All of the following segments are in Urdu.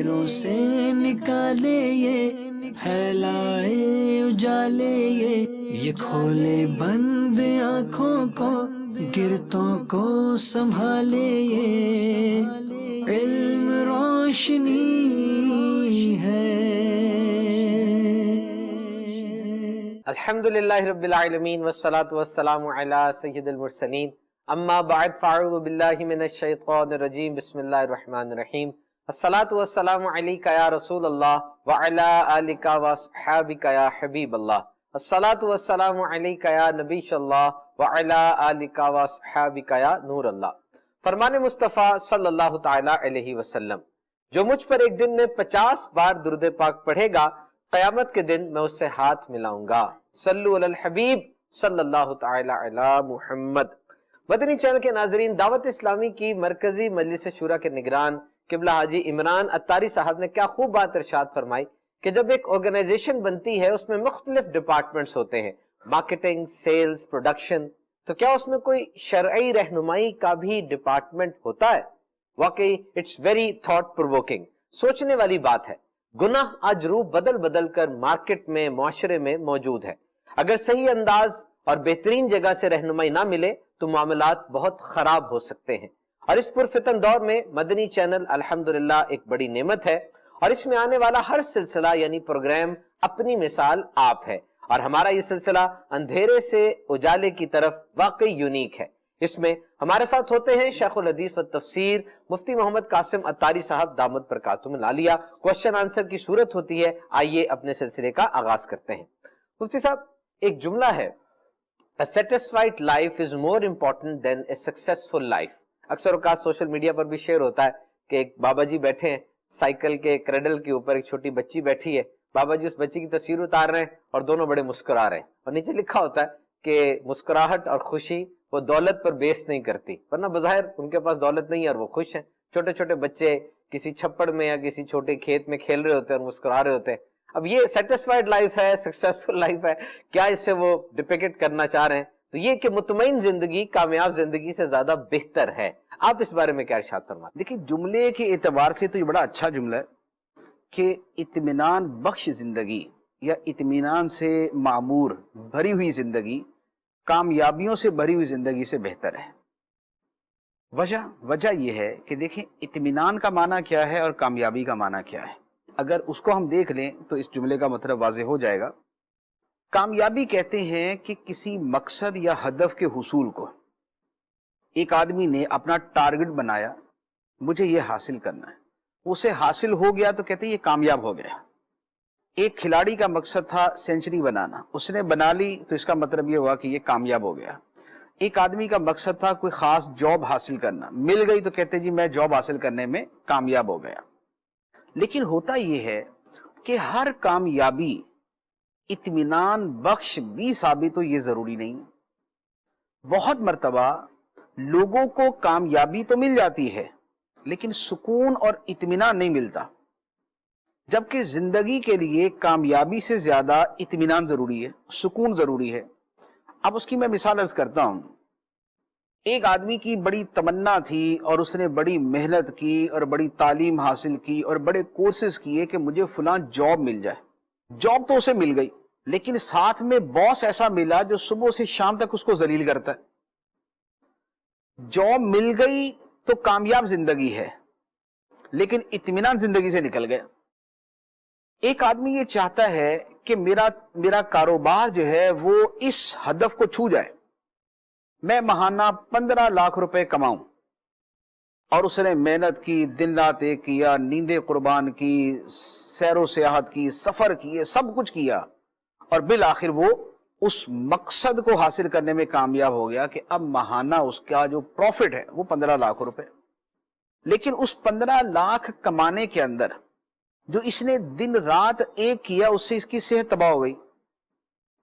اندھیروں سے نکالے یہ پھیلائے اجالے یہ کھولے بند آنکھوں کو گرتوں کو سنبھالے یہ علم روشنی ہے۔ الحمدللہ رب العالمین والصلاة والسلام علی سید المرسلین، اما بعد فاعوذ باللہ من الشیطان الرجیم، بسم اللہ الرحمن الرحیم۔ الصلاة والسلام علیکہ یا رسول اللہ وعلی آلکہ واصحابکہ یا حبیب اللہ۔ الصلاة والسلام علیکہ یا نبی اللہ وعلی آلکہ واصحابکہ یا نور اللہ۔ فرمان مصطفیٰ صلی اللہ تعالی علیہ وسلم، جو مجھ پر ایک دن میں 50 بار درود پاک پڑھے گا، قیامت کے دن میں اس سے ہاتھ ملاؤں گا۔ صلو علی الحبیب صلی اللہ تعالی علی محمد۔ مدنی چینل کے ناظرین، دعوت اسلامی کی مرکزی مجلس شورا کے نگران قبلہ حاجی عمران اتاری صاحب نے کیا خوب بات ارشاد فرمائی کہ جب ایک آرگنائزیشن بنتی ہے اس میں مختلف ڈپارٹمنٹس ہوتے ہیں، مارکیٹنگ، سیلز، پروڈکشن، تو کیا اس میں کوئی شرعی رہنمائی کا بھی ڈپارٹمنٹ ہوتا ہے؟ واقعی اٹس ویری تھاٹ پرووکنگ، سوچنے والی بات ہے۔ گناہ آج روح بدل بدل کر مارکیٹ میں، معاشرے میں موجود ہے۔ اگر صحیح انداز اور بہترین جگہ سے رہنمائی نہ ملے تو معاملات بہت خراب ہو سکتے ہیں، اور اس پرفتن دور میں مدنی چینل الحمدللہ ایک بڑی نعمت ہے، اور اس میں آنے والا ہر سلسلہ یعنی پروگرام اپنی مثال آپ ہے، اور ہمارا یہ سلسلہ اندھیرے سے اجالے کی طرف واقعی یونیک ہے۔ اس میں ہمارے ساتھ ہوتے ہیں شیخ الحدیث و تفسیر مفتی محمد قاسم اتاری صاحب دامت برکاتہم العالیہ، کوشچن آنسر کی صورت ہوتی ہے۔ آئیے اپنے سلسلے کا آغاز کرتے ہیں۔ مفتی صاحب، ایک جملہ ہے، A satisfied life is more important than a successful life۔ اکثر اوقات سوشل میڈیا پر بھی شیئر ہوتا ہے کہ ایک بابا جی بیٹھے ہیں سائیکل کے کریڈل کے اوپر، ایک چھوٹی بچی بیٹھی ہے، بابا جی اس بچی کی تصویر اتار رہے ہیں اور دونوں بڑے مسکرا رہے ہیں، اور نیچے لکھا ہوتا ہے کہ مسکراہٹ اور خوشی وہ دولت پر بیس نہیں کرتی، ورنہ بظاہر ان کے پاس دولت نہیں ہے اور وہ خوش ہیں۔ چھوٹے چھوٹے بچے کسی چھپڑ میں یا کسی چھوٹے کھیت میں کھیل رہے ہوتے ہیں اور مسکرا رہے ہوتے ہیں۔ اب یہ سیٹسفائیڈ لائف ہے، سکسیسفل لائف ہے، کیا اس سے وہ ڈپیکٹ کرنا چاہ رہے ہیں؟ تو یہ کہ مطمئن زندگی کامیاب زندگی سے زیادہ بہتر ہے۔ آپ اس بارے میں کیا ارشاد فرماتے ہیں؟ دیکھیں، جملے کے اعتبار سے تو یہ بڑا اچھا جملہ ہے کہ اطمینان بخش زندگی یا اطمینان سے معمور بھری ہوئی زندگی کامیابیوں سے بھری ہوئی زندگی سے بہتر ہے۔ وجہ یہ ہے کہ دیکھیں اطمینان کا معنی کیا ہے اور کامیابی کا معنی کیا ہے۔ اگر اس کو ہم دیکھ لیں تو اس جملے کا مطلب واضح ہو جائے گا۔ کامیابی کہتے ہیں کہ کسی مقصد یا ہدف کے حصول کو، ایک آدمی نے اپنا ٹارگٹ بنایا، مجھے یہ حاصل کرنا ہے، اسے حاصل ہو گیا تو کہتے ہیں یہ کامیاب ہو گیا۔ ایک کھلاڑی کا مقصد تھا سینچری بنانا، اس نے بنا لی تو اس کا مطلب یہ ہوا کہ یہ کامیاب ہو گیا۔ ایک آدمی کا مقصد تھا کوئی خاص جاب حاصل کرنا، مل گئی تو کہتے جی میں جاب حاصل کرنے میں کامیاب ہو گیا۔ لیکن ہوتا یہ ہے کہ ہر کامیابی اطمینان بخش بھی ثابت ہو یہ ضروری نہیں۔ بہت مرتبہ لوگوں کو کامیابی تو مل جاتی ہے لیکن سکون اور اطمینان نہیں ملتا، جبکہ زندگی کے لیے کامیابی سے زیادہ اطمینان ضروری ہے، سکون ضروری ہے۔ اب اس کی میں مثال عرض کرتا ہوں۔ ایک آدمی کی بڑی تمنا تھی اور اس نے بڑی محنت کی اور بڑی تعلیم حاصل کی اور بڑے کورسز کیے کہ مجھے فلاں جاب مل جائے۔ جاب تو اسے مل گئی لیکن ساتھ میں باس ایسا ملا جو صبح سے شام تک اس کو ذلیل کرتا ہے۔ جاب مل گئی تو کامیاب زندگی ہے لیکن اطمینان زندگی سے نکل گیا۔ ایک آدمی یہ چاہتا ہے کہ میرا کاروبار جو ہے وہ اس ہدف کو چھو جائے، میں ماہانہ 15 لاکھ روپے کماؤں، اور اس نے محنت کی، دن رات ایک کیا، نیندیں قربان کی، سیر و سیاحت کی، سفر کیے، سب کچھ کیا، اور بالآخر وہ اس مقصد کو حاصل کرنے میں کامیاب ہو گیا کہ اب ماہانہ اس کا جو پروفٹ ہے وہ 15 لاکھ روپے۔ لیکن اس 15 لاکھ کمانے کے اندر جو اس نے دن رات ایک کیا، اس سے اس کی صحت تباہ ہو گئی،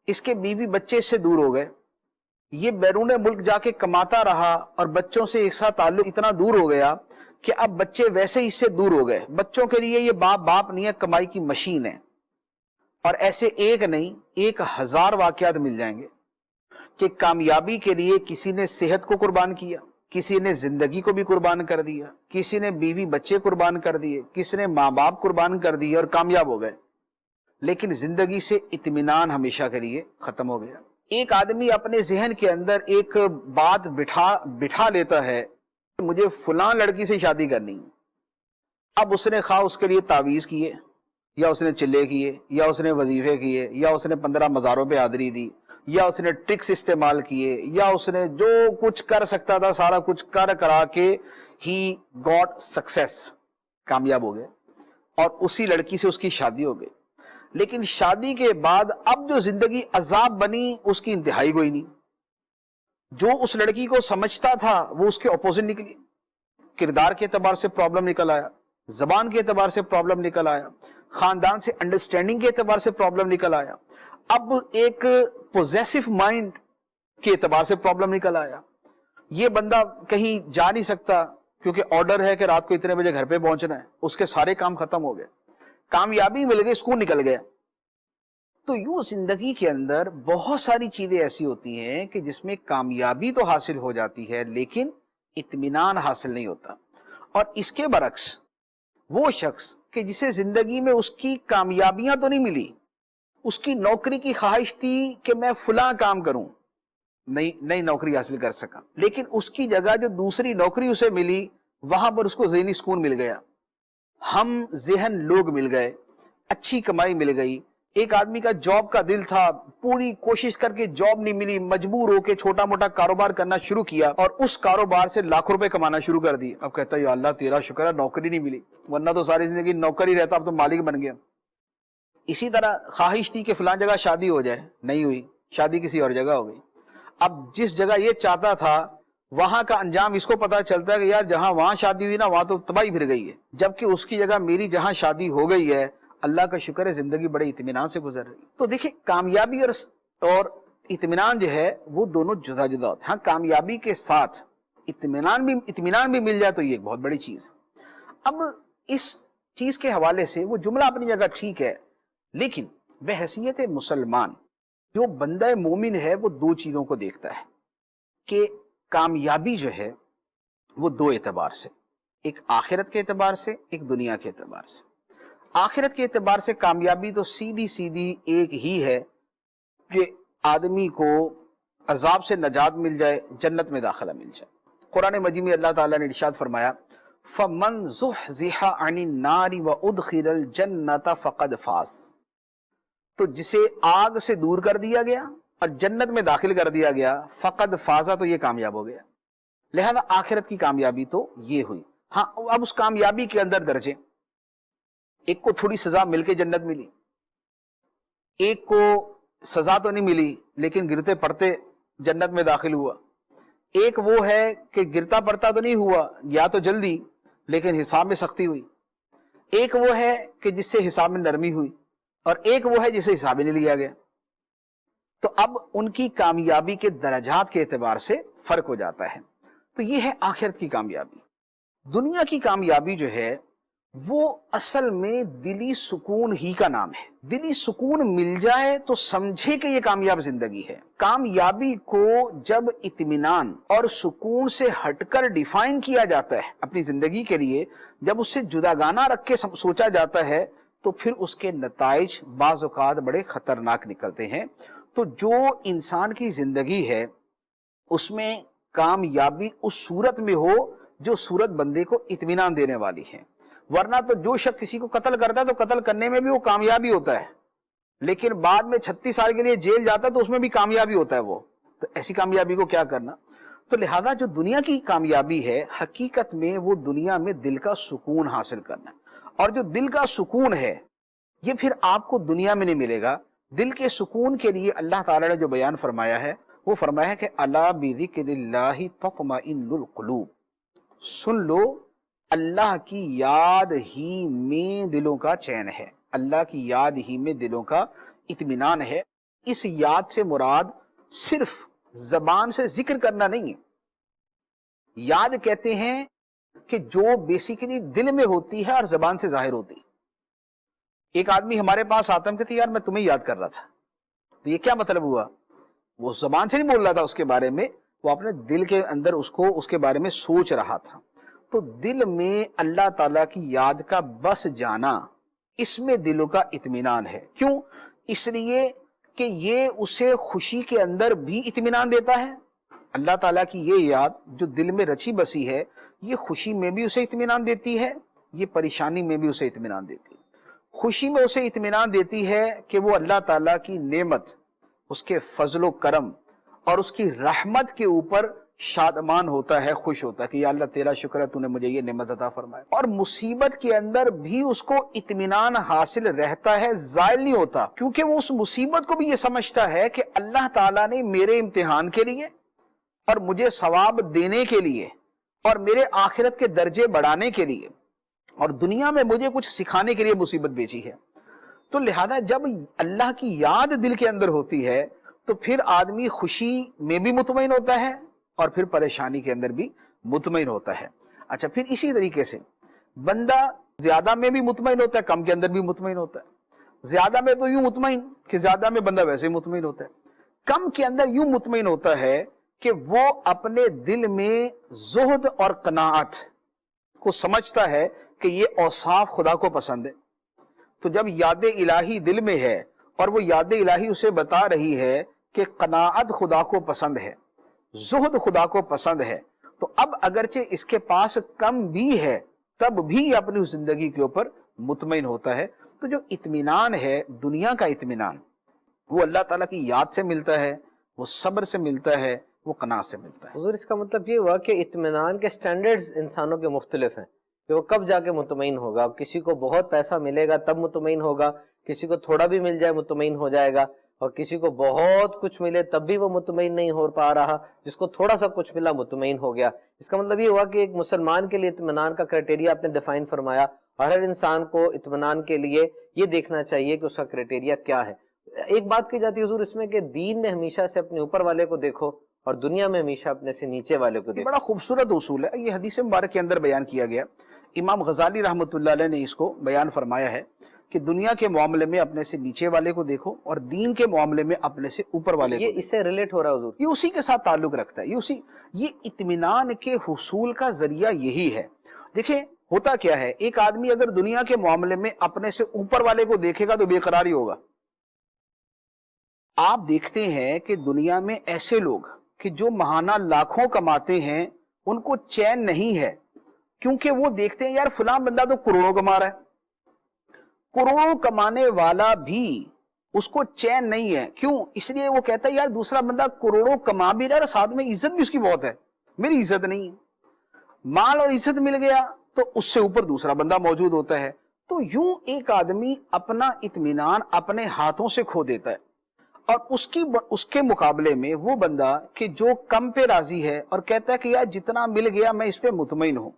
اس کے بیوی بچے اس سے دور ہو گئے، یہ بیرون ملک جا کے کماتا رہا اور بچوں سے ایک ساتھ تعلق اتنا دور ہو گیا کہ اب بچے ویسے ہی اس سے دور ہو گئے۔ بچوں کے لیے یہ باپ نہیں ہے، کمائی کی مشین ہے۔ اور ایسے ایک نہیں 1000 واقعات مل جائیں گے کہ کامیابی کے لیے کسی نے صحت کو قربان کیا، کسی نے زندگی کو بھی قربان کر دیا، کسی نے بیوی بچے قربان کر دیے، کسی نے ماں باپ قربان کر دیے اور کامیاب ہو گئے، لیکن زندگی سے اطمینان ہمیشہ کے لیے ختم ہو گیا۔ ایک آدمی اپنے ذہن کے اندر ایک بات بٹھا لیتا ہے کہ مجھے فلاں لڑکی سے شادی کرنی، اب اس نے خواہ اس کے لیے تعویذ کیے، یا اس نے چلے کیے، یا اس نے وظیفے کیے، یا اس نے 15 مزاروں پہ حاضری دی، یا اس نے ٹرکس استعمال کیے، یا اس نے جو کچھ کر سکتا تھا سارا کچھ کرا کے ہی گاٹ سکسیس، کامیاب ہو گئے، اور اسی لڑکی سے اس کی شادی ہو گئی۔ لیکن شادی کے بعد اب جو زندگی عذاب بنی اس کی انتہائی کوئی نہیں۔ جو اس لڑکی کو سمجھتا تھا وہ اس کے اپوزٹ نکلی، کردار کے اعتبار سے پرابلم نکل آیا، زبان کے اعتبار سے پرابلم نکل آیا، خاندان سے انڈرسٹینڈنگ کے اعتبار سے پرابلم نکل آیا، اب ایک پوزیسو مائنڈ کے اعتبار سے پرابلم نکل آیا۔ یہ بندہ کہیں جا نہیں سکتا کیونکہ آرڈر ہے کہ رات کو اتنے بجے گھر پہ پہنچنا ہے، اس کے سارے کام ختم ہو گئے، کامیابی مل گئی، سکون نکل گیا۔ تو یوں زندگی کے اندر بہت ساری چیزیں ایسی ہوتی ہیں کہ جس میں کامیابی تو حاصل ہو جاتی ہے لیکن اطمینان حاصل نہیں ہوتا۔ اور اس کے برعکس وہ شخص کہ جسے زندگی میں اس کی کامیابیاں تو نہیں ملی، اس کی نوکری کی خواہش تھی کہ میں فلاں کام کروں، نئی نوکری حاصل کر سکا، لیکن اس کی جگہ جو دوسری نوکری اسے ملی وہاں پر اس کو ذہنی سکون مل گیا، ہم ذہن لوگ مل گئے، اچھی کمائی مل گئی۔ ایک آدمی کا جاب کا دل تھا، پوری کوشش کر کے جاب نہیں ملی، مجبور ہو کے چھوٹا موٹا کاروبار کرنا شروع کیا اور اس کاروبار سے لاکھوں روپے کمانا شروع کر دی۔ اب کہتا ہے یا اللہ تیرا شکر ہے نوکری نہیں ملی، ورنہ تو ساری زندگی نوکری رہتا، اب تو مالک بن گیا۔ اسی طرح خواہش تھی کہ فلاں جگہ شادی ہو جائے، نہیں ہوئی، شادی کسی اور جگہ ہو گئی۔ اب جس جگہ یہ چاہتا تھا وہاں کا انجام اس کو پتا چلتا ہے کہ یار جہاں وہاں شادی ہوئی نا وہاں تو تباہی پھر گئی ہے، جبکہ اس کی جگہ میری جہاں شادی ہو گئی ہے اللہ کا شکر ہے زندگی بڑے اطمینان سے گزر رہی۔ تو دیکھیں کامیابی اور اطمینان جو ہے وہ دونوں جدا جدا ہوتے ہیں۔ ہاں کامیابی کے ساتھ اطمینان بھی مل جائے تو یہ ایک بہت بڑی چیز ہے۔ اب اس چیز کے حوالے سے وہ جملہ اپنی جگہ ٹھیک ہے، لیکن بحیثیت مسلمان جو بندہ مومن ہے وہ دو چیزوں کو دیکھتا ہے کہ کامیابی جو ہے وہ دو اعتبار سے، ایک آخرت کے اعتبار سے، ایک دنیا کے اعتبار سے۔ آخرت کے اعتبار سے کامیابی تو سیدھی ایک ہی ہے کہ آدمی کو عذاب سے نجات مل جائے، جنت میں داخلہ مل جائے۔ قرآن مجید میں اللہ تعالیٰ نے ارشاد فرمایا فَمَنْ زُحْزِحَ عَنِ النَّارِ وَأُدْخِلَ الْجَنَّةَ فَقَدْ فَازَ، تو جسے آگ سے دور کر دیا گیا اور جنت میں داخل کر دیا گیا، فقد فازا، تو یہ کامیاب ہو گیا۔ لہذا آخرت کی کامیابی تو یہ ہوئی۔ ہاں اب اس کامیابی کے اندر درجے، ایک کو تھوڑی سزا مل کے جنت ملی، ایک کو سزا تو نہیں ملی لیکن گرتے پڑتے جنت میں داخل ہوا، ایک وہ ہے کہ گرتا پڑتا تو نہیں ہوا، یا تو جلدی لیکن حساب میں سختی ہوئی، ایک وہ ہے کہ جس سے حساب میں نرمی ہوئی، اور ایک وہ ہے جسے حساب میں نہیں لیا گیا۔ تو اب ان کی کامیابی کے درجات کے اعتبار سے فرق ہو جاتا ہے۔ تو یہ ہے آخرت کی کامیابی۔ دنیا کی کامیابی جو ہے وہ اصل میں دلی سکون ہی کا نام ہے۔ دلی سکون مل جائے تو سمجھے کہ یہ کامیاب زندگی ہے۔ کامیابی کو جب اطمینان اور سکون سے ہٹ کر ڈیفائن کیا جاتا ہے اپنی زندگی کے لیے، جب اس سے جداگانہ رکھ کے سوچا جاتا ہے تو پھر اس کے نتائج بعض اوقات بڑے خطرناک نکلتے ہیں۔ تو جو انسان کی زندگی ہے اس میں کامیابی اس صورت میں ہو جو صورت بندے کو اطمینان دینے والی ہے، ورنہ تو جو شخص کسی کو قتل کرتا ہے تو قتل کرنے میں بھی وہ کامیابی ہوتا ہے، لیکن بعد میں 36 سال کے لیے جیل جاتا ہے تو اس میں بھی کامیابی ہوتا ہے وہ، تو ایسی کامیابی کو کیا کرنا۔ تو لہذا جو دنیا کی کامیابی ہے حقیقت میں وہ دنیا میں دل کا سکون حاصل کرنا ہے، اور جو دل کا سکون ہے یہ پھر آپ کو دنیا میں نہیں ملے گا۔ دل کے سکون کے لیے اللہ تعالیٰ نے جو بیان فرمایا ہے وہ فرمایا ہے کہ الا بذکر اللہ تطمئن القلوب، سن لو اللہ کی یاد ہی میں دلوں کا چین ہے، اللہ کی یاد ہی میں دلوں کا اطمینان ہے۔ اس یاد سے مراد صرف زبان سے ذکر کرنا نہیں ہے، یاد کہتے ہیں کہ جو بیسیکلی دل میں ہوتی ہے اور زبان سے ظاہر ہوتی ہے۔ ایک آدمی ہمارے پاس آتا ہے، ہم کہتے ہیں یار میں تمہیں یاد کر رہا تھا، تو یہ کیا مطلب ہوا؟ وہ زبان سے نہیں بول رہا تھا اس کے بارے میں وہ اپنے دل کے اندر اس کے بارے میں سوچ رہا تھا، تو دل میں اللہ تعالیٰ کی یاد کا بس جانا، اس میں دلوں کا اطمینان ہے۔ کیوں؟ اس لیے کہ یہ اسے خوشی کے اندر بھی اطمینان دیتا ہے۔ اللہ تعالیٰ کی یہ یاد جو دل میں رچی بسی ہے، یہ خوشی میں بھی اسے اطمینان دیتی ہے، یہ پریشانی میں بھی اسے اطمینان دیتی ہے۔ خوشی میں اسے اطمینان دیتی ہے کہ وہ اللہ تعالیٰ کی نعمت، اس کے فضل و کرم اور اس کی رحمت کے اوپر شادمان ہوتا ہے، خوش ہوتا ہے کہ یا اللہ تیرا شکر ہے تو نے مجھے یہ نعمت عطا فرمایا۔ اور مصیبت کے اندر بھی اس کو اطمینان حاصل رہتا ہے، زائل نہیں ہوتا، کیونکہ وہ اس مصیبت کو بھی یہ سمجھتا ہے کہ اللہ تعالیٰ نے میرے امتحان کے لیے اور مجھے ثواب دینے کے لیے اور میرے آخرت کے درجے بڑھانے کے لیے اور دنیا میں مجھے کچھ سکھانے کے لیے مصیبت بھیجی ہے۔ تو لہذا جب اللہ کی یاد دل کے اندر ہوتی ہے تو پھر آدمی خوشی میں بھی مطمئن ہوتا ہے اور پھر پریشانی کے اندر بھی مطمئن ہوتا ہے۔ اچھا، پھر اسی طریقے سے بندہ زیادہ میں بھی مطمئن ہوتا ہے، کم کے اندر بھی مطمئن ہوتا ہے۔ زیادہ میں تو یوں مطمئن کہ زیادہ میں بندہ ویسے مطمئن ہوتا ہے، کم کے اندر یوں مطمئن ہوتا ہے کہ وہ اپنے دل میں زہد اور قناعت کو سمجھتا ہے کہ یہ اوصاف خدا کو پسند ہے۔ تو جب یاد الہی دل میں ہے اور وہ یاد الہی اسے بتا رہی ہے کہ قناعت خدا کو پسند ہے، زہد خدا کو پسند ہے، تو اب اگرچہ اس کے پاس کم بھی ہے تب بھی اپنی زندگی کے اوپر مطمئن ہوتا ہے۔ تو جو اطمینان ہے، دنیا کا اطمینان، وہ اللہ تعالیٰ کی یاد سے ملتا ہے، وہ صبر سے ملتا ہے، وہ قناعت سے ملتا ہے۔ حضور اس کا مطلب یہ ہوا کہ اطمینان کے سٹینڈرڈز انسانوں کے مختلف ہیں کہ وہ کب جا کے مطمئن ہوگا۔ اب کسی کو بہت پیسہ ملے گا تب مطمئن ہوگا، کسی کو تھوڑا بھی مل جائے مطمئن ہو جائے گا، اور کسی کو بہت کچھ ملے تب بھی وہ مطمئن نہیں ہو پا رہا، جس کو تھوڑا سا کچھ ملا مطمئن ہو گیا۔ اس کا مطلب یہ ہوا کہ ایک مسلمان کے لیے اطمینان کا کرائٹیریا آپ نے ڈیفائن فرمایا، اور ہر انسان کو اطمینان کے لیے یہ دیکھنا چاہیے کہ اس کا کرائٹیریا کیا ہے۔ ایک بات کی جاتی ہے حضور اس میں کہ دین میں ہمیشہ سے اپنے اوپر والے کو دیکھو اور دنیا میں ہمیشہ اپنے سے نیچے والے کو یہ دیکھو۔ بڑا خوبصورت اصول ہے، یہ حدیث مبارک کے اندر بیان کیا گیا۔ امام غزالی رحمۃ اللہ علیہ نے اس کو بیان فرمایا ہے کہ دنیا کے معاملے میں اپنے سے نیچے والے کو دیکھو اور دین کے معاملے میں اپنے سے اوپر والے کو یہ دیکھو۔ اس سے ریلیٹ ہو رہا ہے حضور، یہ اسی کے ساتھ تعلق رکھتا ہے، یہ اطمینان کے حصول کا ذریعہ یہی ہے۔ دیکھیں ہوتا کیا ہے، ایک آدمی اگر دنیا کے معاملے میں اپنے سے اوپر والے کو دیکھے گا تو بے قراری ہوگا۔ آپ دیکھتے ہیں کہ دنیا میں ایسے لوگ کہ جو ماہانہ لاکھوں کماتے ہیں ان کو چین نہیں ہے، کیونکہ وہ دیکھتے ہیں یار فلاں بندہ تو کروڑوں کما رہا ہے، کروڑوں کمانے والا بھی اس کو چین نہیں ہے۔ کیوں؟ اس لیے وہ کہتا ہے یار دوسرا بندہ کروڑوں کما بھی رہا ہے اور ساتھ میں عزت بھی اس کی بہت ہے، میری عزت نہیں ہے۔ مال اور عزت مل گیا تو اس سے اوپر دوسرا بندہ موجود ہوتا ہے۔ تو یوں ایک آدمی اپنا اطمینان اپنے ہاتھوں سے کھو دیتا ہے، اور اس کے مقابلے میں وہ بندہ کہ جو کم پہ راضی ہے اور کہتا ہے کہ یار جتنا مل گیا میں اس پہ مطمئن ہوں،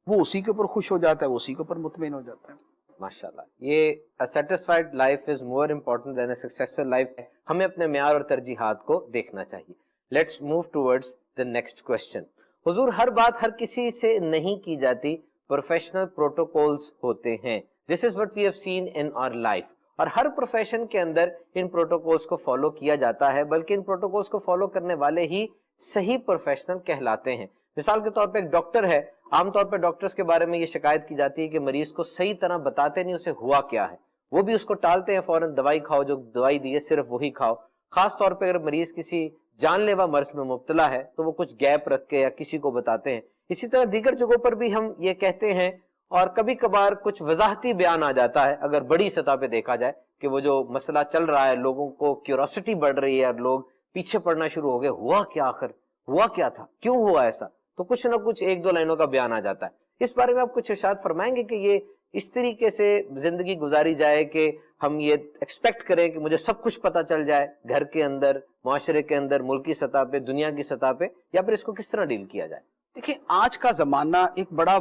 وہ اسی کے اوپر خوش ہو جاتا ہے، وہ اسی کے اوپر مطمئن ہو جاتا ہے۔ ماشاءاللہ، یہ a satisfied life is more important than a successful life ہے۔ ہمیں اپنے معیار اور ترجیحات کو دیکھنا چاہیے۔ Let's move towards the next question۔ حضور ہر بات ہر کسی سے نہیں کی جاتی، پروفیشنل پروٹوکولز ہوتے ہیں۔ This is what we have seen in our life۔ اور ہر پروفیشن کے اندر ان پروٹوکولز کو فالو کیا جاتا ہے، بلکہ ان پروٹوکولز کو فالو کرنے والے ہی صحیح پروفیشنل کہلاتے ہیں۔ مثال کے طور پہ ایک ڈاکٹر ہے، عام طور پہ ڈاکٹرز کے بارے میں یہ شکایت کی جاتی ہے کہ مریض کو صحیح طرح بتاتے نہیں اسے ہوا کیا ہے، وہ بھی اس کو ٹالتے ہیں، فوراً دوائی کھاؤ، جو دوائی دی ہے صرف وہی کھاؤ۔ خاص طور پہ اگر مریض کسی جان لیوا مرض میں مبتلا ہے تو وہ کچھ گیپ رکھ کے یا کسی کو بتاتے ہیں۔ اسی طرح دیگر جگہوں پر بھی ہم یہ کہتے ہیں، اور کبھی کبھار کچھ وضاحتی بیان آ جاتا ہے اگر بڑی سطح پہ دیکھا جائے کہ وہ جو مسئلہ چل رہا ہے، لوگوں کو کیوریوسٹی بڑھ رہی ہے اور لوگ پیچھے پڑنا شروع ہو گئے، ہوا کیا آخر، ہوا کیا تھا، کیوں ہوا ایسا، تو کچھ نہ کچھ ایک دو لائنوں کا بیان آ جاتا ہے۔ اس بارے میں آپ کچھ ارشاد فرمائیں گے کہ یہ اس طریقے سے زندگی گزاری جائے کہ ہم یہ ایکسپیکٹ کریں کہ مجھے سب کچھ پتہ چل جائے، گھر کے اندر، معاشرے کے اندر، ملکی سطح پہ، دنیا کی سطح پہ، یا پھر اس کو کس طرح ڈیل کیا جائے؟ دیکھیں آج کا زمانہ، ایک بڑا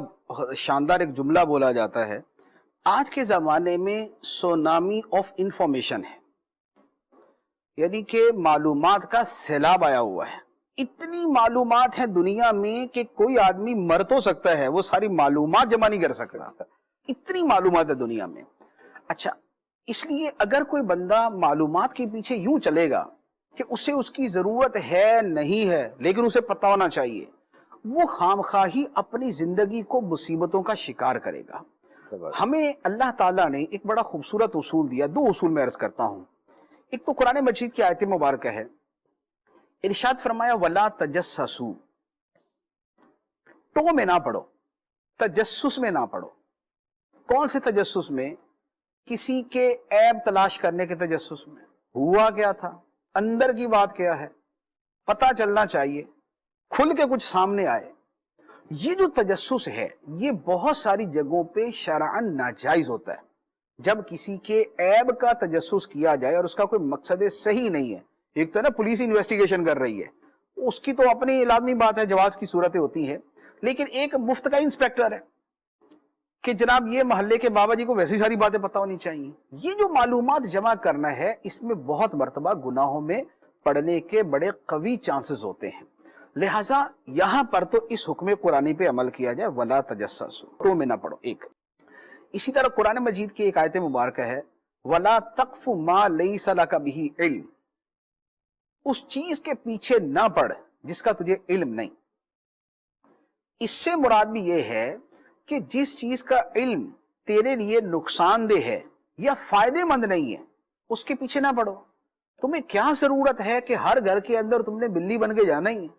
شاندار ایک جملہ بولا جاتا ہے، آج کے زمانے میں سونامی آف انفارمیشن ہے، یعنی کہ معلومات کا سیلاب آیا ہوا ہے۔ اتنی معلومات ہیں دنیا میں کہ کوئی آدمی مر تو سکتا ہے، وہ ساری معلومات جمع نہیں کر سکتا، اتنی معلومات ہے دنیا میں۔ اچھا، اس لیے اگر کوئی بندہ معلومات کے پیچھے یوں چلے گا کہ اسے اس کی ضرورت ہے نہیں ہے لیکن اسے پتہ ہونا چاہیے، وہ خامخواہی اپنی زندگی کو مصیبتوں کا شکار کرے گا۔ ہمیں اللہ تعالیٰ نے ایک بڑا خوبصورت اصول دیا، دو اصول میں عرض کرتا ہوں۔ ایک تو قرآن مجید کی آیت مبارکہ ہے، ارشاد فرمایا وَلَا تَجَسَّسُوا، ٹو میں نہ پڑھو، تجسس میں نہ پڑھو۔ کون سے تجسس میں؟ کسی کے عیب تلاش کرنے کے تجسس میں۔ ہوا کیا تھا، اندر کی بات کیا ہے، پتہ چلنا چاہیے، کھل کے کچھ سامنے آئے۔ یہ جو تجسس ہے یہ بہت ساری جگہوں پہ شرعاً ناجائز ہوتا ہے۔ جب کسی کے عیب کا تجسس کیا جائے اور اس کا کوئی مقصد صحیح نہیں ہے، ایک تو نا پولیس انویسٹیگیشن کر رہی ہے، اس کی تو اپنی لازمی بات ہے، جواز کی صورتیں ہوتی ہیں، لیکن ایک مفت کا انسپیکٹر ہے کہ جناب یہ محلے کے بابا جی کو ویسی ساری باتیں پتہ ہونی چاہیے۔ یہ جو معلومات جمع کرنا ہے اس میں بہت مرتبہ گناہوں میں پڑنے کے بڑے قوی چانسز ہوتے ہیں، لہٰذا یہاں پر تو اس حکم قرآنی پہ عمل کیا جائے، وَلَا تَجَسَّسُوا، ٹو میں نہ پڑھو۔ ایک اسی طرح قرآن مجید کی ایک آیت مبارکہ ہے وَلَا تَقْفُ مَا لَيْسَ لَكَ بِهِ عِلْمٌ، اس چیز کے پیچھے نہ پڑھ جس کا تجھے علم نہیں۔ اس سے مراد بھی یہ ہے کہ جس چیز کا علم تیرے لیے نقصان دہ ہے یا فائدے مند نہیں ہے اس کے پیچھے نہ پڑھو۔ تمہیں کیا ضرورت ہے کہ ہر گھر کے اندر تم نے بلی بن کے جانا ہی ہے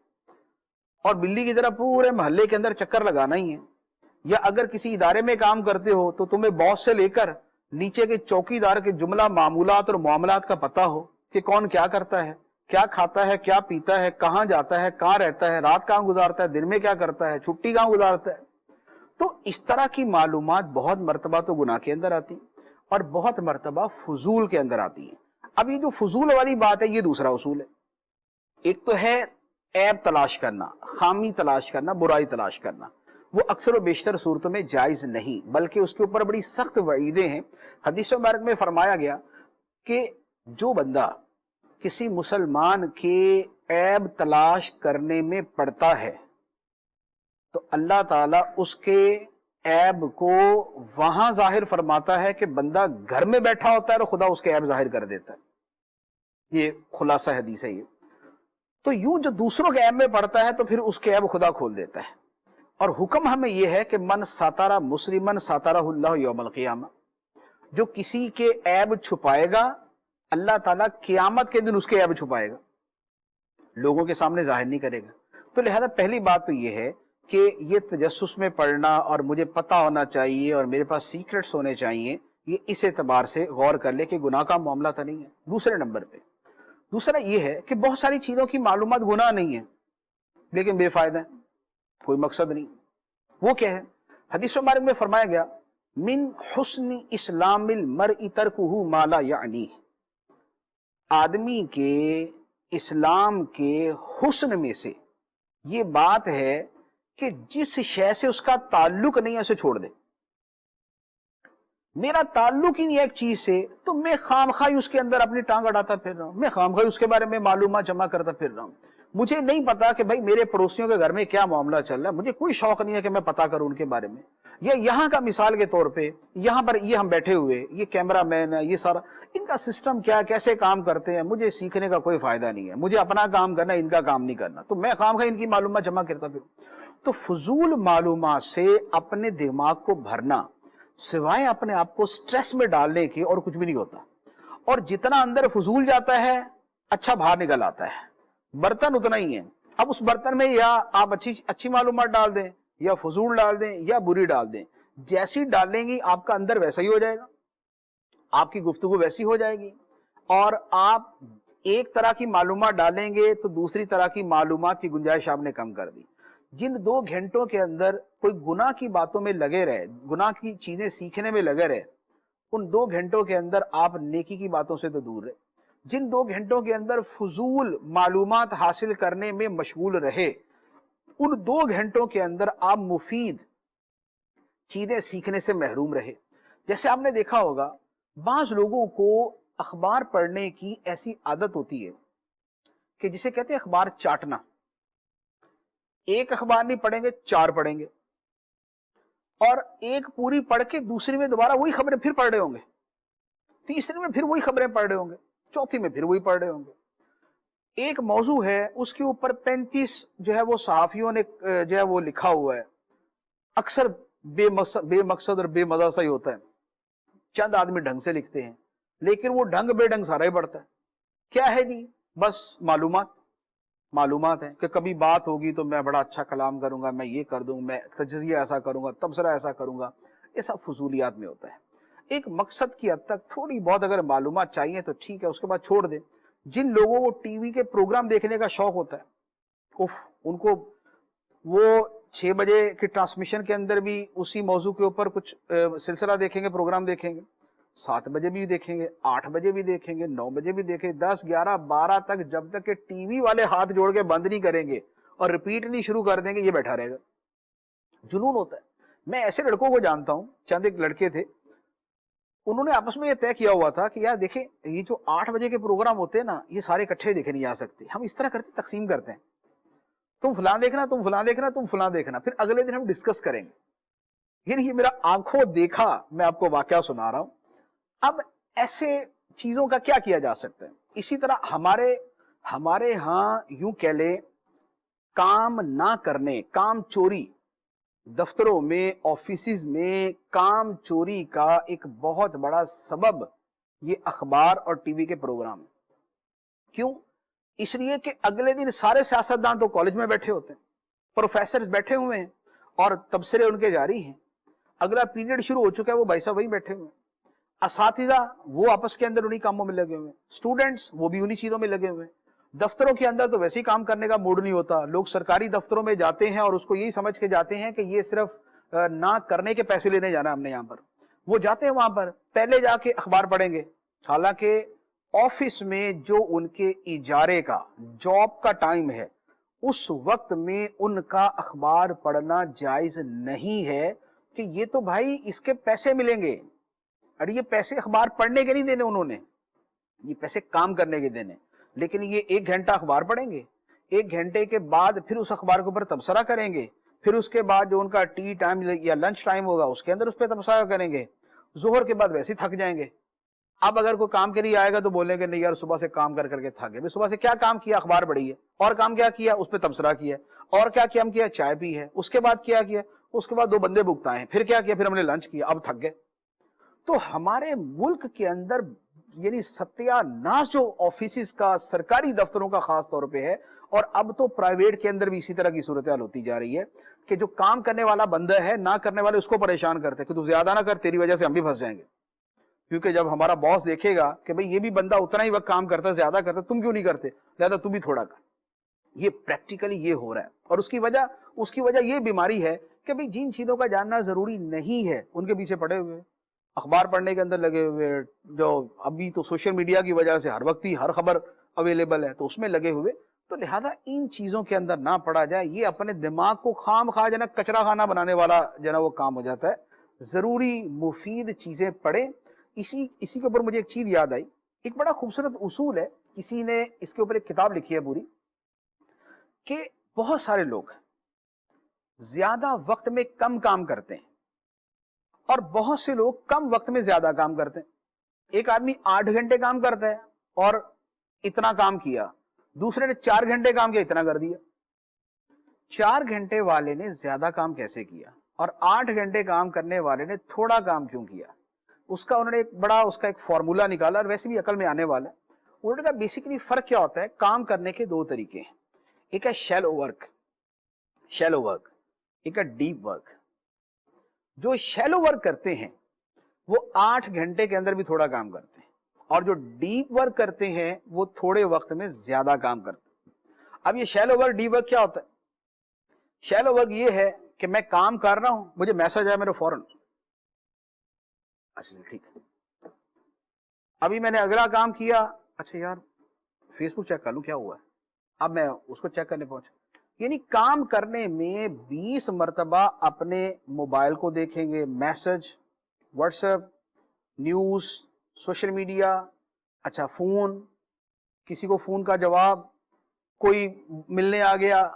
اور بلی کی طرح پورے محلے کے اندر چکر لگانا ہی ہے، یا اگر کسی ادارے میں کام کرتے ہو تو تمہیں باس سے لے کر نیچے کے چوکی دار کے جملہ معمولات اور معاملات کا پتہ ہو کہ کون کیا کرتا ہے، کیا کھاتا ہے، کیا پیتا ہے، کہاں جاتا ہے، کہاں رہتا ہے، رات کہاں گزارتا ہے، دن میں کیا کرتا ہے، چھٹی کہاں گزارتا ہے۔ تو اس طرح کی معلومات بہت مرتبہ تو گناہ کے اندر آتی اور بہت مرتبہ فضول کے اندر آتی ہیں۔ اب یہ جو فضول والی بات ہے یہ دوسرا اصول ہے۔ ایک تو ہے عیب تلاش کرنا، خامی تلاش کرنا، برائی تلاش کرنا، وہ اکثر و بیشتر صورتوں میں جائز نہیں، بلکہ اس کے اوپر بڑی سخت وعیدیں ہیں۔ حدیث مبارک میں فرمایا گیا کہ جو بندہ کسی مسلمان کے عیب تلاش کرنے میں پڑتا ہے تو اللہ تعالیٰ اس کے عیب کو وہاں ظاہر فرماتا ہے کہ بندہ گھر میں بیٹھا ہوتا ہے اور خدا اس کے عیب ظاہر کر دیتا ہے۔ یہ خلاصہ حدیث ہے یہ۔ تو یوں جو دوسروں کے عیب میں پڑتا ہے تو پھر اس کے عیب خدا کھول دیتا ہے، اور حکم ہمیں یہ ہے کہ من ساتارہ مسلمن ساتارہ اللہ یوم القیامہ، جو کسی کے عیب چھپائے گا اللہ تعالیٰ قیامت کے دن اس کے عیب چھپائے گا، لوگوں کے سامنے ظاہر نہیں کرے گا۔ تو لہذا پہلی بات تو یہ ہے کہ یہ تجسس میں پڑھنا اور مجھے پتہ ہونا چاہیے اور میرے پاس سیکرٹس ہونے چاہیے، یہ اس اعتبار سے غور کر لے کہ گناہ کا معاملہ تو نہیں ہے۔ دوسرے نمبر پہ دوسرا یہ ہے کہ بہت ساری چیزوں کی معلومات گناہ نہیں ہے لیکن بے فائدہ ہے، کوئی مقصد نہیں۔ وہ کیا ہے؟ حدیث مبارک میں فرمایا گیا من حسن اسلام المرء ترکہ ما لا یعنیہ، آدمی کے اسلام کے حسن میں سے یہ بات ہے کہ جس شے سے اس کا تعلق نہیں ہے اسے چھوڑ دے۔ میرا تعلق ہی نہیں ہے ایک چیز سے تو میں خامخواہی اس کے اندر اپنی ٹانگ اڑاتا پھر رہا ہوں، میں خامخواہی اس کے بارے میں معلومات جمع کرتا پھر رہا ہوں۔ مجھے نہیں پتا کہ بھائی میرے پڑوسیوں کے گھر میں کیا معاملہ چل رہا ہے، مجھے کوئی شوق نہیں ہے کہ میں پتا کروں ان کے بارے میں۔ یا یہاں کا مثال کے طور پہ یہاں پر یہ ہم بیٹھے ہوئے، یہ کیمرہ مین ہے، یہ سارا ان کا سسٹم کیا، کیسے کام کرتے ہیں، مجھے سیکھنے کا کوئی فائدہ نہیں ہے، مجھے اپنا کام کرنا ہے، ان کا کام نہیں کرنا، تو میں خامخواہ ان کی معلومات جمع کرتا پھر۔ تو فضول معلومات سے اپنے دماغ کو بھرنا سوائے اپنے آپ کو سٹریس میں ڈالنے کے اور کچھ بھی نہیں ہوتا، اور جتنا اندر فضول جاتا ہے اچھا باہر نکل آتا ہے، برتن اتنا ہی ہے۔ اب اس برتن میں یا آپ اچھی معلومات ڈال دیں یا فضول ڈال دیں یا بری ڈال دیں، جیسی ڈالیں گی آپ کا اندر ویسا ہی ہو جائے گا، آپ کی گفتگو ویسی ہو جائے گی، اور آپ ایک طرح کی معلومات ڈالیں گے تو دوسری طرح کی معلومات کی گنجائش آپ نے کم کر دی۔ جن 2 گھنٹوں کے اندر کوئی گناہ کی باتوں میں لگے رہے، گناہ کی چیزیں سیکھنے میں لگے رہے، ان 2 گھنٹوں کے اندر آپ نیکی کی باتوں سے تو دور رہے۔ جن 2 گھنٹوں کے اندر فضول معلومات حاصل کرنے میں مشغول رہے، ان 2 گھنٹوں کے اندر آپ مفید چیزیں سیکھنے سے محروم رہے۔ جیسے آپ نے دیکھا ہوگا بعض لوگوں کو اخبار پڑھنے کی ایسی عادت ہوتی ہے کہ جسے کہتے ہیں اخبار چاٹنا، ایک اخبار نہیں پڑھیں گے 4 پڑھیں گے، اور ایک پوری پڑھ کے دوسری میں دوبارہ وہی خبریں پھر پڑھ رہے ہوں گے، تیسری میں پھر وہی خبریں پڑھ رہے ہوں گے، چوتھی میں پھر وہی پڑھ رہے ہوں گے۔ ایک موضوع ہے اس کے اوپر 35 جو ہے وہ صحافیوں نے جو ہے وہ لکھا ہوا ہے. اکثر بے مقصد اور بے مزہ سا ہی ہوتا ہے. چند آدمی ڈھنگ سے لکھتے ہیں لیکن وہ ڈھنگ بے ڈھنگ سارا ہی پڑتا ہے. کیا ہے جی؟ بس معلومات ہیں کہ کبھی بات ہوگی تو میں بڑا اچھا کلام کروں گا, میں یہ کر دوں, میں تجزیہ ایسا کروں گا, تبصرہ ایسا کروں گا. یہ سب فضولیات میں ہوتا ہے. ایک مقصد کی حد تک تھوڑی بہت اگر معلومات چاہیے تو ٹھیک ہے, اس کے بعد چھوڑ دیں. جن لوگوں کو ٹی وی کے پروگرام دیکھنے کا شوق ہوتا ہے, ان کو وہ 6 بجے کی ٹرانسمیشن کے اندر بھی اسی موضوع کے اوپر کچھ سلسلہ دیکھیں گے, پروگرام دیکھیں گے, 7 بجے بھی دیکھیں گے, 8 بجے بھی دیکھیں گے, 9 بجے بھی دیکھیں گے, 10, 11, 12 تک, جب تک کہ ٹی وی والے ہاتھ جوڑ کے بند نہیں کریں گے اور ریپیٹ نہیں شروع کر دیں گے, یہ بیٹھا رہے گا. جنون ہوتا ہے. میں ایسے لڑکوں کو جانتا ہوں, چند ایک لڑکے تھے, انہوں نے آپس میں یہ طے کیا ہوا تھا کہ یار دیکھیں یہ جو 8 بجے کے پروگرام ہوتے ہیں نا, یہ سارے اکٹھے دیکھے نہیں جا سکتے. ہم اس طرح کرتے, تقسیم کرتے ہیں, تم فلاں دیکھنا, تم فلاں دیکھنا, تم فلاں دیکھنا, پھر اگلے دن ہم ڈسکس کریں گے. یعنی یہ میرا آنکھوں دیکھا میں آپ کو واقعہ سنا رہا ہوں. اب ایسے چیزوں کا کیا کیا جا سکتا ہے؟ اسی طرح ہمارے ہاں یوں کہہ لیں کام نہ کرنے, کام چوری, دفتروں میں, آفیسز میں کام چوری کا ایک بہت بڑا سبب یہ اخبار اور ٹی وی کے پروگرام. کیوں؟ اس لیے کہ اگلے دن سارے سیاستدان تو کالج میں بیٹھے ہوتے ہیں, پروفیسرز بیٹھے ہوئے ہیں اور تبصرے ان کے جاری ہیں. اگلا پیریڈ شروع ہو چکا ہے, وہ بھائی صاحب وہی بیٹھے ہوئے ہیں. اساتذہ وہ آپس کے اندر انہی کاموں میں لگے ہوئے ہیں, اسٹوڈنٹس وہ بھی انہی چیزوں میں لگے ہوئے ہیں. دفتروں کے اندر تو ویسے ہی کام کرنے کا موڈ نہیں ہوتا. لوگ سرکاری دفتروں میں جاتے ہیں اور اس کو یہی سمجھ کے جاتے ہیں کہ یہ صرف نہ کرنے کے پیسے لینے جانا ہم نے یہاں پر. وہ جاتے ہیں وہاں پر پہلے جا کے اخبار پڑھیں گے, حالانکہ آفس میں جو ان کے اجارے کا, جاب کا ٹائم ہے, اس وقت میں ان کا اخبار پڑھنا جائز نہیں ہے. کہ یہ تو بھائی اس کے پیسے ملیں گے, اور یہ پیسے اخبار پڑھنے کے نہیں دینے انہوں نے, یہ پیسے کام کرنے کے دینے. لیکن یہ 1 گھنٹہ اخبار پڑھیں گے, 1 گھنٹے کے بعد پھر اس اخبار کے اوپر تبصرہ کریں گے, پھر اس کے بعد جو ان کا ٹی ٹائم یا لنچ ٹائم ہوگا اس کے اندر اس پہ تبصرہ کریں گے. ظہر کے بعد ویسے ہی تھک جائیں گے. اب اگر کوئی کام کے لیے آئے گا تو بولیں گے نہیں یار صبح سے کام کر کے تھک گئے. صبح سے کیا کام کیا؟ اخبار پڑھی ہے. اور کام کیا کیا؟ اس پہ تبصرہ کیا. اور کیا کام کیا؟ چائے پی ہے. اس کے بعد کیا کیا؟ اس کے بعد 2 بندے بھگتائے ہیں. پھر کیا کیا؟ پھر ہم نے لنچ کیا, اب تھک گئے. تو ہمارے ملک کے اندر یعنی ستیہ ناش جو آفیسز کا, سرکاری دفتروں کا خاص طور پہ ہے, اور اب تو پرائیویٹ کے اندر بھی اسی طرح کی صورتحال ہوتی جا رہی ہے کہ جو کام کرنے والا بندہ ہے, نہ کرنے والے اس کو پریشان کرتے کہ تو زیادہ نہ کر, تیری وجہ سے ہم بھی پھنس جائیں گے. کیونکہ جب ہمارا باس دیکھے گا کہ بھئی یہ بھی بندہ اتنا ہی وقت کام کرتا ہے, زیادہ کرتا ہے, تم کیوں نہیں کرتے, لہذا تم بھی تھوڑا کر. یہ پریکٹیکلی یہ ہو رہا ہے. اور اس کی وجہ یہ بیماری ہے کہ بھئی جن چیزوں کا جاننا ضروری نہیں ہے ان کے پیچھے پڑے ہوئے, اخبار پڑھنے کے اندر لگے ہوئے, جو ابھی تو سوشل میڈیا کی وجہ سے ہر وقت ہی ہر خبر اویلیبل ہے تو اس میں لگے ہوئے. تو لہذا ان چیزوں کے اندر نہ پڑا جائے. یہ اپنے دماغ کو خام خواہ جنا کچرا خانہ بنانے والا جنا وہ کام ہو جاتا ہے. ضروری مفید چیزیں پڑھیں. اسی کے اوپر مجھے ایک چیز یاد آئی, ایک بڑا خوبصورت اصول ہے, کسی نے اس کے اوپر ایک کتاب لکھی ہے پوری, کہ بہت سارے لوگ زیادہ وقت میں کم کام کرتے ہیں اور بہت سے لوگ کم وقت میں زیادہ کام کرتے ہیں. ایک آدمی 8 گھنٹے کام کرتا ہے اور اتنا کام کیا, دوسرے نے 4 گھنٹے کام کیا, اتنا کر دیا. 4 گھنٹے والے نے زیادہ کام کیسے کیا اور 8 گھنٹے کام کرنے والے نے تھوڑا کام کیوں کیا؟ اس کا انہوں نے اس کا ایک فارمولا نکالا, اور ویسے بھی عقل میں آنے والا ہے. انہوں نے کہا بیسیکلی فرق کیا ہوتا ہے, کام کرنے کے 2 طریقے ہیں. ایک ہے شیلو ورک, ایک ہے ڈیپ ورک. جو شیلو ورک کرتے ہیں وہ 8 گھنٹے کے اندر بھی تھوڑا کام کرتے ہیں, اور جو ڈیپ ورک کرتے ہیں وہ تھوڑے وقت میں زیادہ کام کرتے ہیں. اب یہ شیلو ورک ڈیپ ورک کیا ہوتا ہے؟ شیلو ورک یہ ہے کہ میں کام کر رہا ہوں, مجھے میسج آیا میرے فوراً, اچھا ٹھیک ہے, ابھی میں نے اگلا کام کیا, اچھا یار فیس بک چیک کر لوں کیا ہوا ہے, اب میں اس کو چیک کرنے پہنچا. یعنی کام کرنے میں 20 مرتبہ اپنے موبائل کو دیکھیں گے, message, what's app, news, social media, اچھا فون, کسی کو فون کا جواب, کوئی ملنے آ گیا.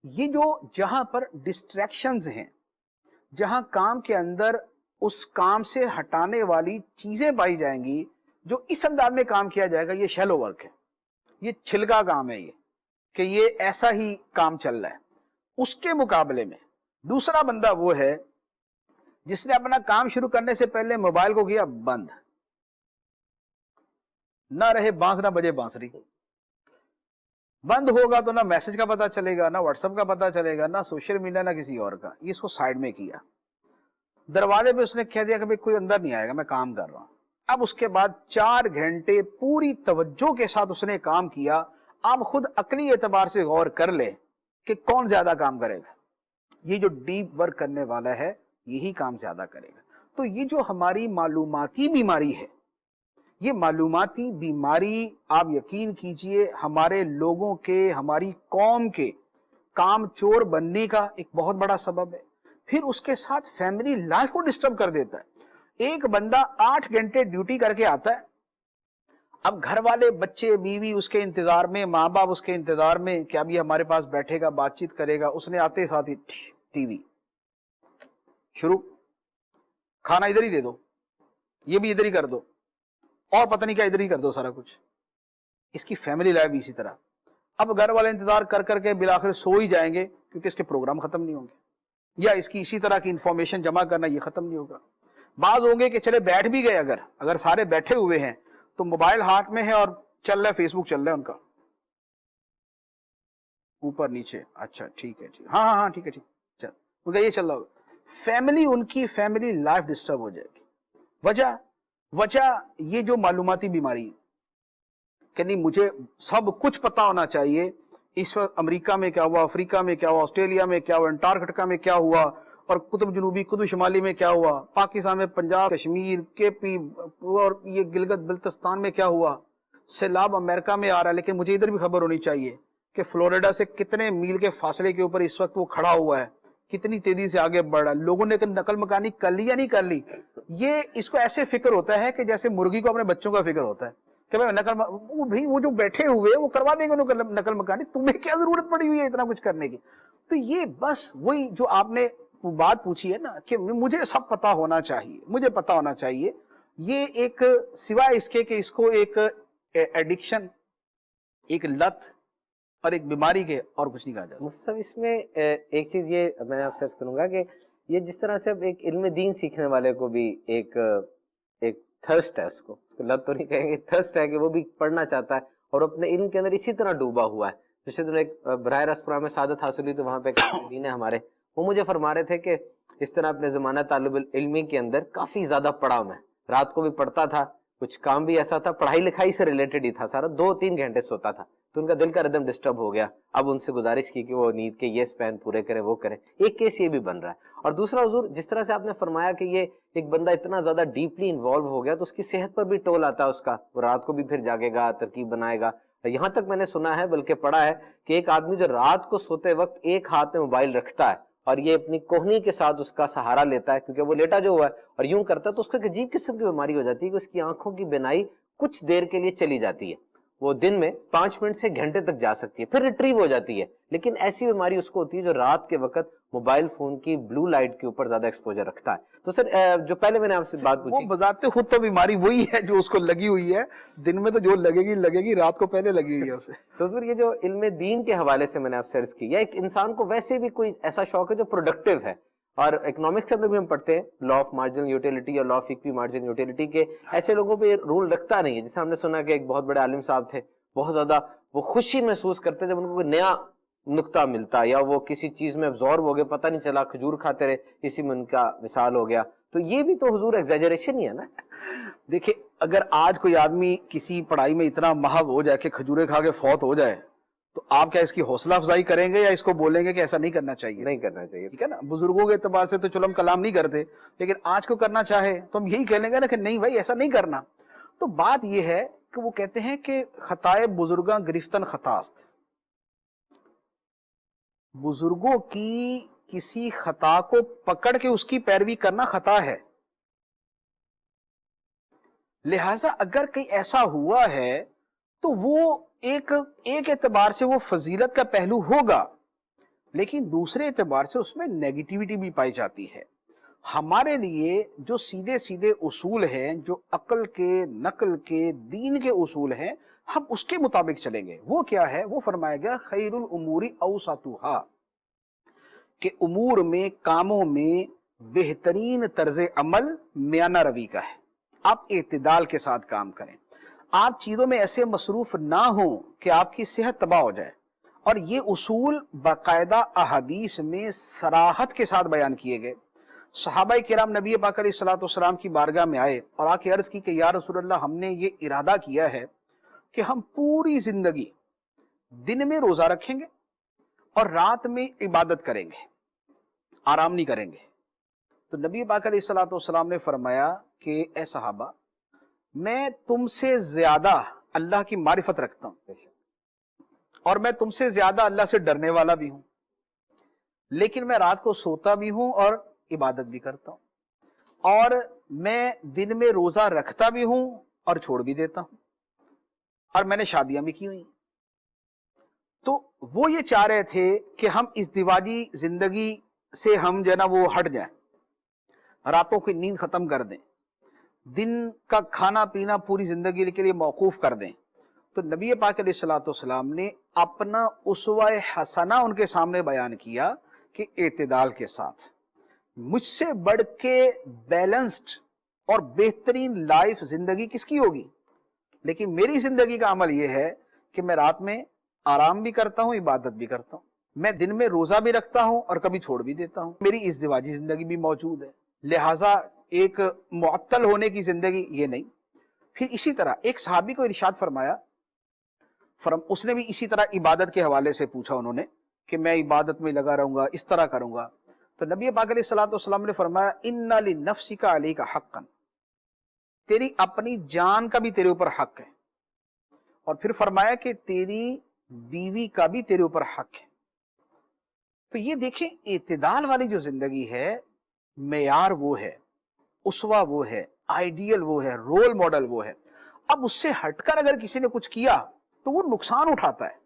یہ جو جہاں پر ڈسٹریکشنز ہیں, جہاں کام کے اندر اس کام سے ہٹانے والی چیزیں پائی جائیں گی, جو اس انداز میں کام کیا جائے گا, یہ شیلو ورک ہے. یہ چھلکا کام ہے، یہ کہ یہ ایسا ہی کام چل رہا ہے. اس کے مقابلے میں دوسرا بندہ وہ ہے جس نے اپنا کام شروع کرنے سے پہلے موبائل کو کیا بند، نہ رہے بانس نہ بجے بانسری. بند ہوگا تو نہ میسج کا پتہ چلے گا، نہ واٹس ایپ کا پتہ چلے گا، نہ سوشل میڈیا، نہ کسی اور کا. یہ اس کو سائیڈ میں کیا، دروازے پہ اس نے کہہ دیا کہ کوئی اندر نہیں آئے گا، میں کام کر رہا ہوں. اب اس کے بعد 4 گھنٹے پوری توجہ کے ساتھ اس نے کام کیا. آپ خود عقلی اعتبار سے غور کر لیں کہ کون زیادہ کام کرے گا. یہ جو ڈیپ ورک کرنے والا ہے یہی کام زیادہ کرے گا. تو یہ جو ہماری معلوماتی بیماری ہے، یہ معلوماتی بیماری آپ یقین کیجئے ہمارے لوگوں کے، ہماری قوم کے کام چور بننے کا ایک بہت بڑا سبب ہے. پھر اس کے ساتھ فیملی لائف کو ڈسٹرب کر دیتا ہے. ایک بندہ 8 گھنٹے ڈیوٹی کر کے آتا ہے، اب گھر والے، بچے، بیوی اس کے انتظار میں، ماں باپ اس کے انتظار میں کہ اب یہ ہمارے پاس بیٹھے گا، بات چیت کرے گا. اس نے آتے ساتھ ہی ٹی وی شروع، کھانا ادھر ہی دے دو، یہ بھی ادھر ہی کر دو، اور پتہ نہیں کیا ادھر ہی کر دو سارا کچھ. اس کی فیملی لائف بھی اسی طرح. اب گھر والے انتظار کر کر کے بالآخر سو ہی جائیں گے کیونکہ اس کے پروگرام ختم نہیں ہوں گے، یا اس کی اسی طرح کی انفارمیشن جمع کرنا یہ ختم نہیں ہوگا. بعض ہوں گے کہ چلے بیٹھ بھی گئے، اگر سارے بیٹھے ہوئے ہیں تو موبائل ہاتھ میں ہے اور چل رہا ہے، فیس بک چل رہا ہے ان کا اوپر نیچے. اچھا ٹھیک ہے، ہاں ٹھیک ہے، چل ان کا یہ چل رہا ہوگا. فیملی، ان کی فیملی لائف ڈسٹرب ہو جائے گی. وجہ یہ جو معلوماتی بیماری کہ نہیں مجھے سب کچھ پتا ہونا چاہیے، اس وقت امریکہ میں کیا ہوا، افریقہ میں کیا ہوا، آسٹریلیا میں کیا ہوا، انٹارکٹیکا میں کیا ہوا، اور قطب جنوبی، قطب شمالی میں کیا ہوا، پاکستان میں پنجاب، کشمیر، کے پی اور یہ گلگت بلتستان میں کیا ہوا، سیلاب امریکہ میں آ رہا ہے لیکن مجھے ادھر بھی خبر ہونی چاہیے کہ فلوریڈا سے کتنے میل کے فاصلے کے اوپر اس وقت وہ کھڑا ہوا ہے، کتنی تیزی سے آگے بڑھ رہا ہے، لوگوں نے نقل مکانی کر لی یا نہیں کر لی. یہ اس کو ایسے فکر ہوتا ہے کہ جیسے مرغی کو اپنے بچوں کا فکر ہوتا ہے کہ وہ جو بیٹھے ہوئے وہ کروا دیں گے نقل مکانی، تمہیں کیا ضرورت پڑی ہوئی ہے اتنا کچھ کرنے کی. تو یہ بس وہی جو آپ نے بات پوچھی ہے نا کہ مجھے سب پتا ہونا چاہیے، مجھے پتا ہونا چاہیے، یہ ایک سوائے اس کے کہ اس کو ایک ایڈکشن، ایک لت اور ایک بیماری کے اور کچھ نہیں کہا جاتا. مصطفی اس میں ایک چیز یہ میں آپ سے عرض کروں گا کہ یہ جس طرح سے اب ایک علم دین سیکھنے والے کو بھی ایک تھرسٹ ہے، اس کو لت تو نہیں کہیں گے، تھرسٹ ہے کہ وہ بھی پڑھنا چاہتا ہے اور اپنے علم کے اندر اسی طرح ڈوبا ہوا ہے. جیسے دن ایک براہ راست پروگرام میں سعادت حاصل ہوئی تو وہاں پہ ایک علم دین ہے ہمارے، وہ مجھے فرما رہے تھے کہ اس طرح اپنے زمانہ طالب علمی کے اندر کافی زیادہ پڑھا میں، رات کو بھی پڑھتا تھا، کچھ کام بھی ایسا تھا، پڑھائی لکھائی سے ریلیٹڈ ہی تھا سارا، 2-3 گھنٹے سوتا تھا تو ان کا دل کا ردم ڈسٹرب ہو گیا. اب ان سے گزارش کی کہ وہ نیند کے یہ سپین پورے کرے، وہ کرے. ایک کیس یہ بھی بن رہا ہے. اور دوسرا حضور جس طرح سے آپ نے فرمایا کہ یہ ایک بندہ اتنا زیادہ ڈیپلی انوالو ہو گیا تو اس کی صحت پر بھی ٹول آتا ہے اس کا، وہ رات کو بھی پھر جاگے گا، ترکیب بنائے گا. یہاں تک میں نے سنا ہے بلکہ پڑھا ہے کہ ایک آدمی جو رات کو سوتے وقت ایک ہاتھ میں موبائل رکھتا ہے اور یہ اپنی کوہنی کے ساتھ اس کا سہارا لیتا ہے کیونکہ وہ لیٹا جو ہوا ہے اور یوں کرتا ہے تو اس کو ایک عجیب قسم کی بیماری ہو جاتی ہے کہ اس کی آنکھوں کی بینائی کچھ دیر کے لیے چلی جاتی ہے، وہ دن میں 5 منٹ سے گھنٹے تک جا سکتی ہے، پھر ریٹریو ہو جاتی ہے. لیکن ایسی بیماری اس کو ہوتی ہے جو رات کے وقت موبائل فون کی بلو لائٹ کے اوپر زیادہ ایکسپوجر رکھتا ہے. تو سر جو پہلے میں نے آپ سے بات پوچھی، وہ بذات خود تو بیماری وہی ہے جو اس کو لگی ہوئی ہے، دن میں تو جو لگے گی رات کو پہلے لگی ہوئی ہے اسے. تو حضور یہ جو علم دین کے حوالے سے میں نے آپ سے عرض کی، یا ایک انسان کو ویسے بھی کوئی ایسا شوق ہے جو پروڈکٹیو ہے، اور اکنامکس کے اندر بھی ہم پڑھتے ہیں لا آف مارجنل یوٹیلٹی اور لا آف اکوی مارجنل یوٹیلٹی کے، ایسے لوگوں پہ رول رکھتا نہیں ہے. جیسے ہم نے سنا کہ ایک بہت بڑے عالم صاحب تھے، بہت زیادہ وہ خوشی محسوس کرتے جب ان کو کوئی نیا نقطہ ملتا یا وہ کسی چیز میں ابزارب ہو گئے، پتہ نہیں چلا، کھجور کھاتے رہے، اسی میں ان کا وصال ہو گیا. تو یہ بھی تو حضور ایگزیجریشن ہی ہے نا. دیکھیں اگر آج کوئی آدمی کسی پڑھائی میں اتنا ماہر ہو جائے کہ کھجورے کھا کے فوت ہو جائے تو آپ کیا اس کی حوصلہ افزائی کریں گے یا اس کو بولیں گے کہ ایسا نہیں کرنا چاہیے؟ نہیں کرنا چاہیے. ٹھیک ہے نا. بزرگوں کے اعتبار سے تو چلو ہم کلام نہیں کرتے، لیکن آج کو کرنا چاہے تو ہم یہی کہہ لیں گے نا کہ نہیں بھائی ایسا نہیں کرنا. تو بات یہ ہے کہ وہ کہتے ہیں کہ خطائے بزرگاں گرفتن خطاست، بزرگوں کی کسی خطا کو پکڑ کے اس کی پیروی کرنا خطا ہے. لہذا اگر کہیں ایسا ہوا ہے تو وہ ایک اعتبار سے وہ فضیلت کا پہلو ہوگا، لیکن دوسرے اعتبار سے اس میں نیگیٹیوٹی بھی پائی جاتی ہے. ہمارے لیے جو سیدھے سیدھے اصول ہیں، جو عقل کے، نقل کے، دین کے اصول ہیں، ہم اس کے مطابق چلیں گے۔ وہ کیا ہے؟ وہ فرمایا گیا خیر الامور اوسطھا، کہ امور میں، کاموں میں بہترین طرز عمل میانہ روی کا ہے۔ آپ اعتدال کے ساتھ کام کریں، آپ چیزوں میں ایسے مصروف نہ ہوں کہ آپ کی صحت تباہ ہو جائے۔ اور یہ اصول باقاعدہ احادیث میں صراحت کے ساتھ بیان کیے گئے۔ صحابہ کرام نبی پاک علیہ الصلوۃ والسلام کی بارگاہ میں آئے اور آ کے عرض کی کہ یا رسول اللہ، ہم نے یہ ارادہ کیا ہے کہ ہم پوری زندگی دن میں روزہ رکھیں گے اور رات میں عبادت کریں گے، آرام نہیں کریں گے۔ تو نبی پاک علیہ الصلوۃ والسلام نے فرمایا کہ اے صحابہ، میں تم سے زیادہ اللہ کی معرفت رکھتا ہوں اور میں تم سے زیادہ اللہ سے ڈرنے والا بھی ہوں، لیکن میں رات کو سوتا بھی ہوں اور عبادت بھی کرتا ہوں، اور میں دن میں روزہ رکھتا بھی ہوں اور چھوڑ بھی دیتا ہوں، اور میں نے شادیاں بھی کی ہوئی۔ تو وہ یہ چاہ رہے تھے کہ ہم اس دیواجی زندگی سے ہم جو ہے نا وہ ہٹ جائیں، راتوں کی نیند ختم کر دیں، دن کا کھانا پینا پوری زندگی کے لیے موقوف کر دیں۔ تو نبی پاک علیہ الصلوۃ والسلام نے اپنا اسوہ حسنہ ان کے سامنے بیان کیا کہ اعتدال کے ساتھ، مجھ سے بڑھ کے بیلنسڈ اور بہترین لائف زندگی کس کی ہوگی؟ لیکن میری زندگی کا عمل یہ ہے کہ میں رات میں آرام بھی کرتا ہوں، عبادت بھی کرتا ہوں، میں دن میں روزہ بھی رکھتا ہوں اور کبھی چھوڑ بھی دیتا ہوں، میری ازدواجی زندگی بھی موجود ہے، لہٰذا ایک معطل ہونے کی زندگی یہ نہیں۔ پھر اسی طرح ایک صحابی کو ارشاد فرمایا، اس نے بھی اسی طرح عبادت کے حوالے سے پوچھا انہوں نے کہ میں عبادت میں لگا رہوں گا، اس طرح کروں گا۔ تو نبی پاک علیہ الصلوۃ والسلام نے فرمایا ان لنفسک علیک حقا، تیری اپنی جان کا بھی تیرے اوپر حق ہے، اور پھر فرمایا کہ تیری بیوی کا بھی تیرے اوپر حق ہے۔ تو یہ دیکھیں اعتدال والی جو زندگی ہے، معیار وہ ہے، اسوہ وہ ہے، آئیڈیل وہ ہے، رول ماڈل وہ ہے۔ اب اس سے ہٹ کر اگر کسی نے کچھ کیا تو وہ نقصان اٹھاتا ہے،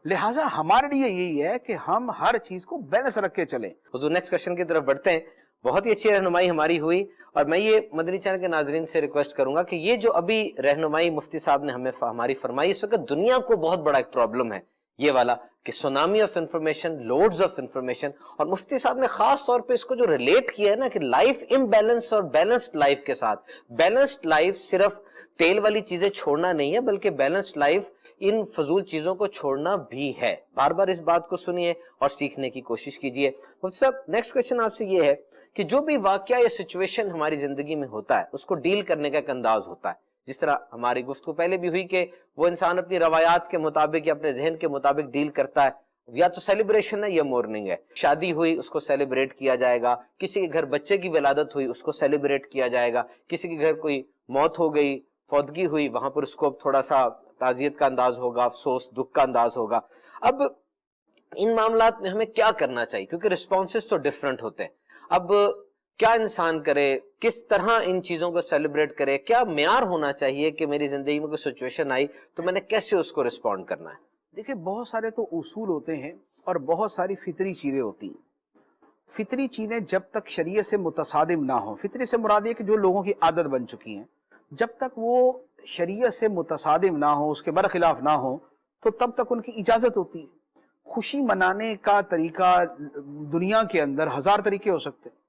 لہٰذا ہمارے لیے یہی ہے کہ ہم ہر چیز کو بیلنس رکھ کے چلیں۔ حضور نیکسٹ کوشچن کی طرف بڑھتے ہیں۔ بہت ہی اچھی رہنمائی ہماری ہوئی، اور میں یہ مدنی چینل کے ناظرین سے ریکویسٹ کروں گا کہ یہ جو ابھی رہنمائی مفتی صاحب نے ہمیں ہماری فرمائی، اس وقت دنیا کو بہت بڑا ایک پرابلم ہے یہ والا کہ tsunami of information, loads of information, اور مفتی صاحب نے خاص طور پہ اس کو جو ریلیٹ کیا ہے نا کہ لائف امبیلنس اور بیلنسڈ لائف کے ساتھ۔ بیلنسڈ لائف صرف تیل والی چیزیں چھوڑنا نہیں ہے، بلکہ بیلنسڈ لائف ان فضول چیزوں کو چھوڑنا بھی ہے۔ بار بار اس بات کو سنیے اور سیکھنے کی کوشش کیجیے۔ مفتی صاحب نیکسٹ کوشچن آپ سے یہ ہے کہ جو بھی واقعہ یا سچویشن ہماری زندگی میں ہوتا ہے اس کو ڈیل کرنے کا ایک انداز ہوتا ہے، جس طرح ہماری گفتگو پہلے بھی ہوئی کہ وہ انسان اپنی روایات کے مطابق یا اپنے ذہن کے مطابق ڈیل کرتا ہے، یا تو سیلیبریشن ہے یا مورننگ ہے، شادی ہوئی اس کو سیلیبریٹ کیا جائے گا، کسی کے گھر بچے کی ولادت ہوئی اس کو سیلیبریٹ کیا جائے گا، کسی کے گھر کوئی موت ہو گئی، فوتگی ہوئی، وہاں پر اس کو تھوڑا سا تعزیت کا انداز ہوگا، افسوس، دکھ کا انداز ہوگا۔ اب ان معاملات میں ہمیں کیا کرنا چاہیے؟ کیونکہ رسپانسز تو ڈیفرنٹ ہوتے ہیں۔ اب کیا انسان کرے، کس طرح ان چیزوں کو سیلیبریٹ کرے، کیا معیار ہونا چاہیے کہ میری زندگی میں کوئی سچویشن آئی تو میں نے کیسے اس کو رسپونڈ کرنا ہے؟ دیکھیں بہت سارے تو اصول ہوتے ہیں اور بہت ساری فطری چیزیں ہوتی ہیں۔ فطری چیزیں جب تک شریعت سے متصادم نہ ہوں، فطری سے مراد یہ کہ جو لوگوں کی عادت بن چکی ہیں، جب تک وہ شریعت سے متصادم نہ ہو، اس کے برخلاف نہ ہو، تو تب تک ان کی اجازت ہوتی ہے۔ خوشی منانے کا طریقہ دنیا کے اندر ہزار طریقے ہو سکتے ہیں،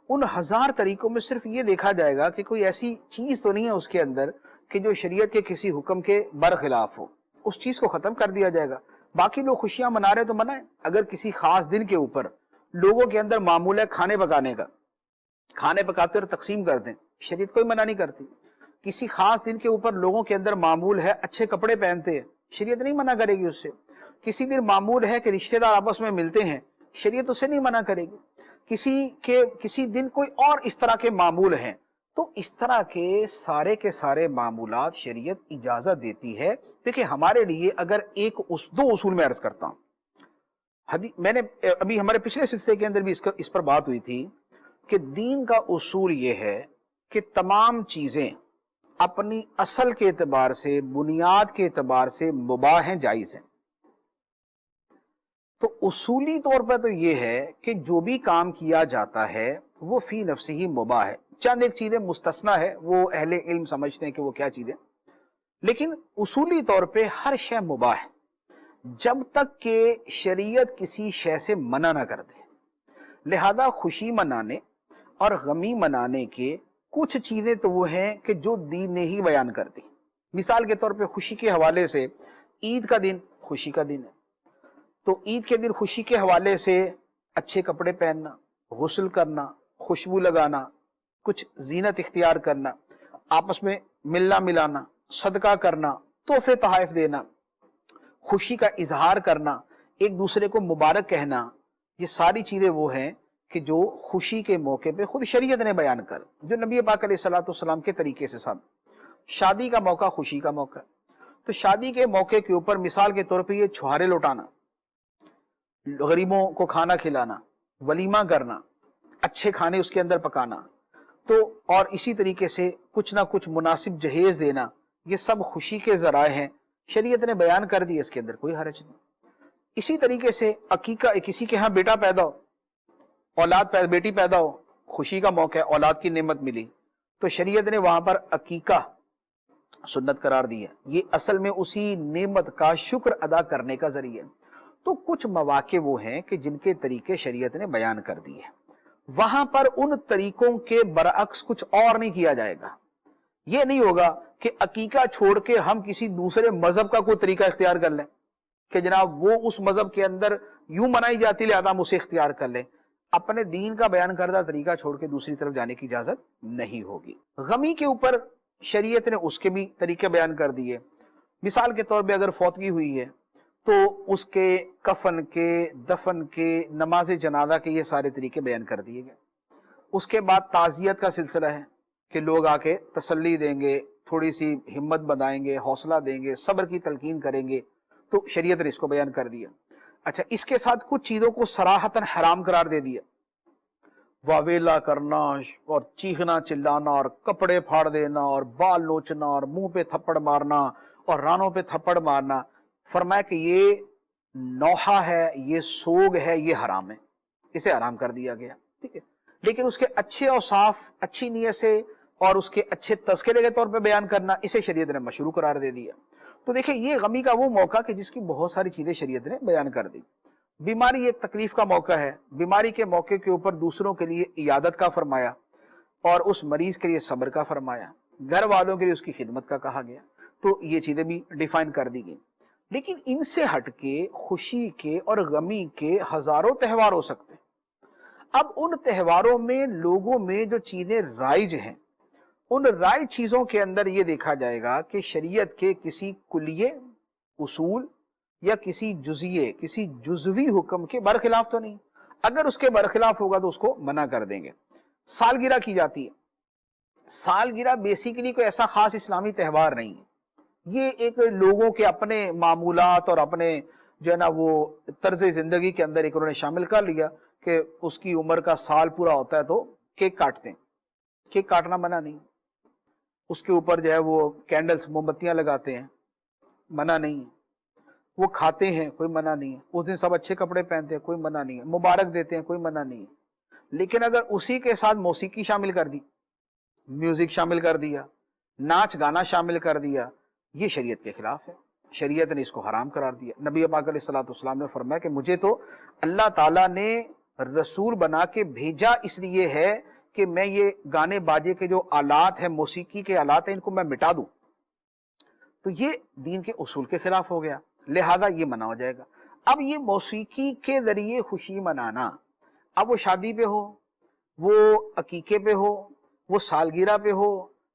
ان ہزار طریقوں میں صرف یہ دیکھا جائے گا کہ کوئی ایسی چیز تو نہیں ہے اس کے اندر کہ جو شریعت کے کسی حکم کے برخلاف ہو، اس چیز کو ختم کر دیا جائے گا۔ باقی لوگ خوشیاں منا رہے تو منائیں۔ اگر کسی خاص دن کے اوپر لوگوں کے اندر معمول ہے کھانے پکانے کا، کھانے پکاتے اور تقسیم کر دیں، شریعت کوئی منع نہیں کرتی۔ کسی خاص دن کے اوپر لوگوں کے اندر معمول ہے اچھے کپڑے پہنتے ہیں، شریعت نہیں منع کرے گی اس سے۔ کسی دن معمول ہے کہ رشتہ دار آپس میں ملتے ہیں، شریعت اسے نہیں منع کرے گی۔ کسی دن کوئی اور اس طرح کے معمول ہیں، تو اس طرح کے سارے معمولات شریعت اجازت دیتی ہے۔ دیکھیں ہمارے لیے اگر دو اصول میں عرض کرتا ہوں، میں نے ابھی ہمارے پچھلے سلسلے کے اندر بھی اس پر بات ہوئی تھی کہ دین کا اصول یہ ہے کہ تمام چیزیں اپنی اصل کے اعتبار سے، بنیاد کے اعتبار سے مباح ہیں، جائز ہیں۔ تو اصولی طور پر تو یہ ہے کہ جو بھی کام کیا جاتا ہے وہ فی نفسی ہی مباح ہے. چند ایک چیزیں مستثنا ہے، وہ اہل علم سمجھتے ہیں کہ وہ کیا چیزیں، لیکن اصولی طور پہ ہر شے مباح ہے جب تک کہ شریعت کسی شے سے منع نہ کر دے. لہذا خوشی منانے اور غمی منانے کے کچھ چیزیں تو وہ ہیں کہ جو دین نے ہی بیان کر دی. مثال کے طور پہ خوشی کے حوالے سے عید کا دن خوشی کا دن ہے، تو عید کے دن خوشی کے حوالے سے اچھے کپڑے پہننا، غسل کرنا، خوشبو لگانا، کچھ زینت اختیار کرنا، آپس میں ملنا ملانا، صدقہ کرنا، تحفے تحائف دینا، خوشی کا اظہار کرنا، ایک دوسرے کو مبارک کہنا، یہ ساری چیزیں وہ ہیں کہ جو خوشی کے موقع پہ خود شریعت نے بیان کر، جو نبی پاک علیہ الصلوۃ والسلام کے طریقے سے سب. شادی کا موقع خوشی کا موقع، تو شادی کے موقع کے اوپر مثال کے طور پہ یہ چھہارے لوٹانا، غریبوں کو کھانا کھلانا، ولیمہ کرنا، اچھے کھانے اس کے اندر پکانا، تو اور اسی طریقے سے کچھ نہ کچھ مناسب جہیز دینا، یہ سب خوشی کے ذرائع ہیں، شریعت نے بیان کر دی، اس کے اندر کوئی حرج نہیں. اسی طریقے سے عقیقہ، کسی کے ہاں بیٹا پیدا ہو، بیٹی پیدا ہو، خوشی کا موقع ہے، اولاد کی نعمت ملی، تو شریعت نے وہاں پر عقیقہ سنت قرار دی ہے. یہ اصل میں اسی نعمت کا شکر ادا کرنے کا ذریعہ ہے. تو کچھ مواقع وہ ہیں کہ جن کے طریقے شریعت نے بیان کر دی ہے، وہاں پر ان طریقوں کے برعکس کچھ اور نہیں کیا جائے گا. یہ نہیں ہوگا کہ عقیقہ چھوڑ کے ہم کسی دوسرے مذہب کا کوئی طریقہ اختیار کر لیں کہ جناب وہ اس مذہب کے اندر یوں منائی جاتی لہذا ہم اسے اختیار کر لیں. اپنے دین کا بیان کردہ طریقہ چھوڑ کے دوسری طرف جانے کی اجازت نہیں ہوگی. غمی کے اوپر شریعت نے اس کے بھی طریقے بیان کر دیے. مثال کے طور پہ اگر فوتگی ہوئی ہے تو اس کے کفن کے، دفن کے، نماز جنازہ کے، یہ سارے طریقے بیان کر دیے گئے. اس کے بعد تعزیت کا سلسلہ ہے کہ لوگ آ کے تسلی دیں گے، تھوڑی سی ہمت بندائیں گے، حوصلہ دیں گے، صبر کی تلقین کریں گے، تو شریعت نے اس کو بیان کر دیا. اچھا، اس کے ساتھ کچھ چیزوں کو صراحتاً حرام قرار دے دیا، واویلا کرنا اور چیخنا چلانا اور کپڑے پھاڑ دینا اور بال نوچنا اور منہ پہ تھپڑ مارنا اور رانوں پہ تھپڑ مارنا. فرمایا کہ یہ نوحہ ہے، یہ سوگ ہے، یہ حرام ہے، اسے حرام کر دیا گیا. ٹھیک ہے، لیکن اس کے اچھے اوصاف، اچھی نیت سے اور اس کے اچھے تذکرے کے طور پہ بیان کرنا، اسے شریعت نے مشروع قرار دے دیا. تو دیکھیں، یہ غمی کا وہ موقع کہ جس کی بہت ساری چیزیں شریعت نے بیان کر دی. بیماری ایک تکلیف کا موقع ہے، بیماری کے موقع کے اوپر دوسروں کے لیے عیادت کا فرمایا اور اس مریض کے لیے صبر کا فرمایا، گھر والوں کے لیے اس کی خدمت کا کہا گیا. تو یہ چیزیں بھی ڈیفائن کر دی گئی. لیکن ان سے ہٹ کے خوشی کے اور غمی کے ہزاروں تہوار ہو سکتے ہیں. اب ان تہواروں میں لوگوں میں جو چیزیں رائج ہیں، ان رائج چیزوں کے اندر یہ دیکھا جائے گا کہ شریعت کے کسی کلیے، اصول یا کسی جزئیے، کسی جزوی حکم کے برخلاف تو نہیں. اگر اس کے برخلاف ہوگا تو اس کو منع کر دیں گے. سالگرہ کی جاتی ہے. سالگرہ بیسیکلی کوئی ایسا خاص اسلامی تہوار نہیں ہے، یہ ایک لوگوں کے اپنے معمولات اور اپنے جو ہے نا وہ طرز زندگی کے اندر ایک انہوں نے شامل کر لیا کہ اس کی عمر کا سال پورا ہوتا ہے تو کیک کاٹتے ہیں. کیک کاٹنا منع نہیں، اس کے اوپر جو ہے وہ کینڈلز، موم بتیاں لگاتے ہیں، منع نہیں. وہ کھاتے ہیں، کوئی منع نہیں ہے. اس دن سب اچھے کپڑے پہنتے ہیں، کوئی منع نہیں ہے. مبارک دیتے ہیں، کوئی منع نہیں ہے. لیکن اگر اسی کے ساتھ موسیقی شامل کر دی، میوزک شامل کر دیا، ناچ گانا شامل کر دیا، یہ شریعت کے خلاف ہے. شریعت نے اس کو حرام قرار دیا. نبی پاک علیہ الصلوۃ والسلام نے فرمایا کہ مجھے تو اللہ تعالیٰ نے رسول بنا کے بھیجا اس لیے ہے کہ میں یہ گانے باجے کے جو آلات ہیں، موسیقی کے آلات ہیں، ان کو میں مٹا دوں. تو یہ دین کے اصول کے خلاف ہو گیا، لہذا یہ منع ہو جائے گا. اب یہ موسیقی کے ذریعے خوشی منانا، اب وہ شادی پہ ہو، وہ عقیقے پہ ہو، وہ سالگرہ پہ ہو،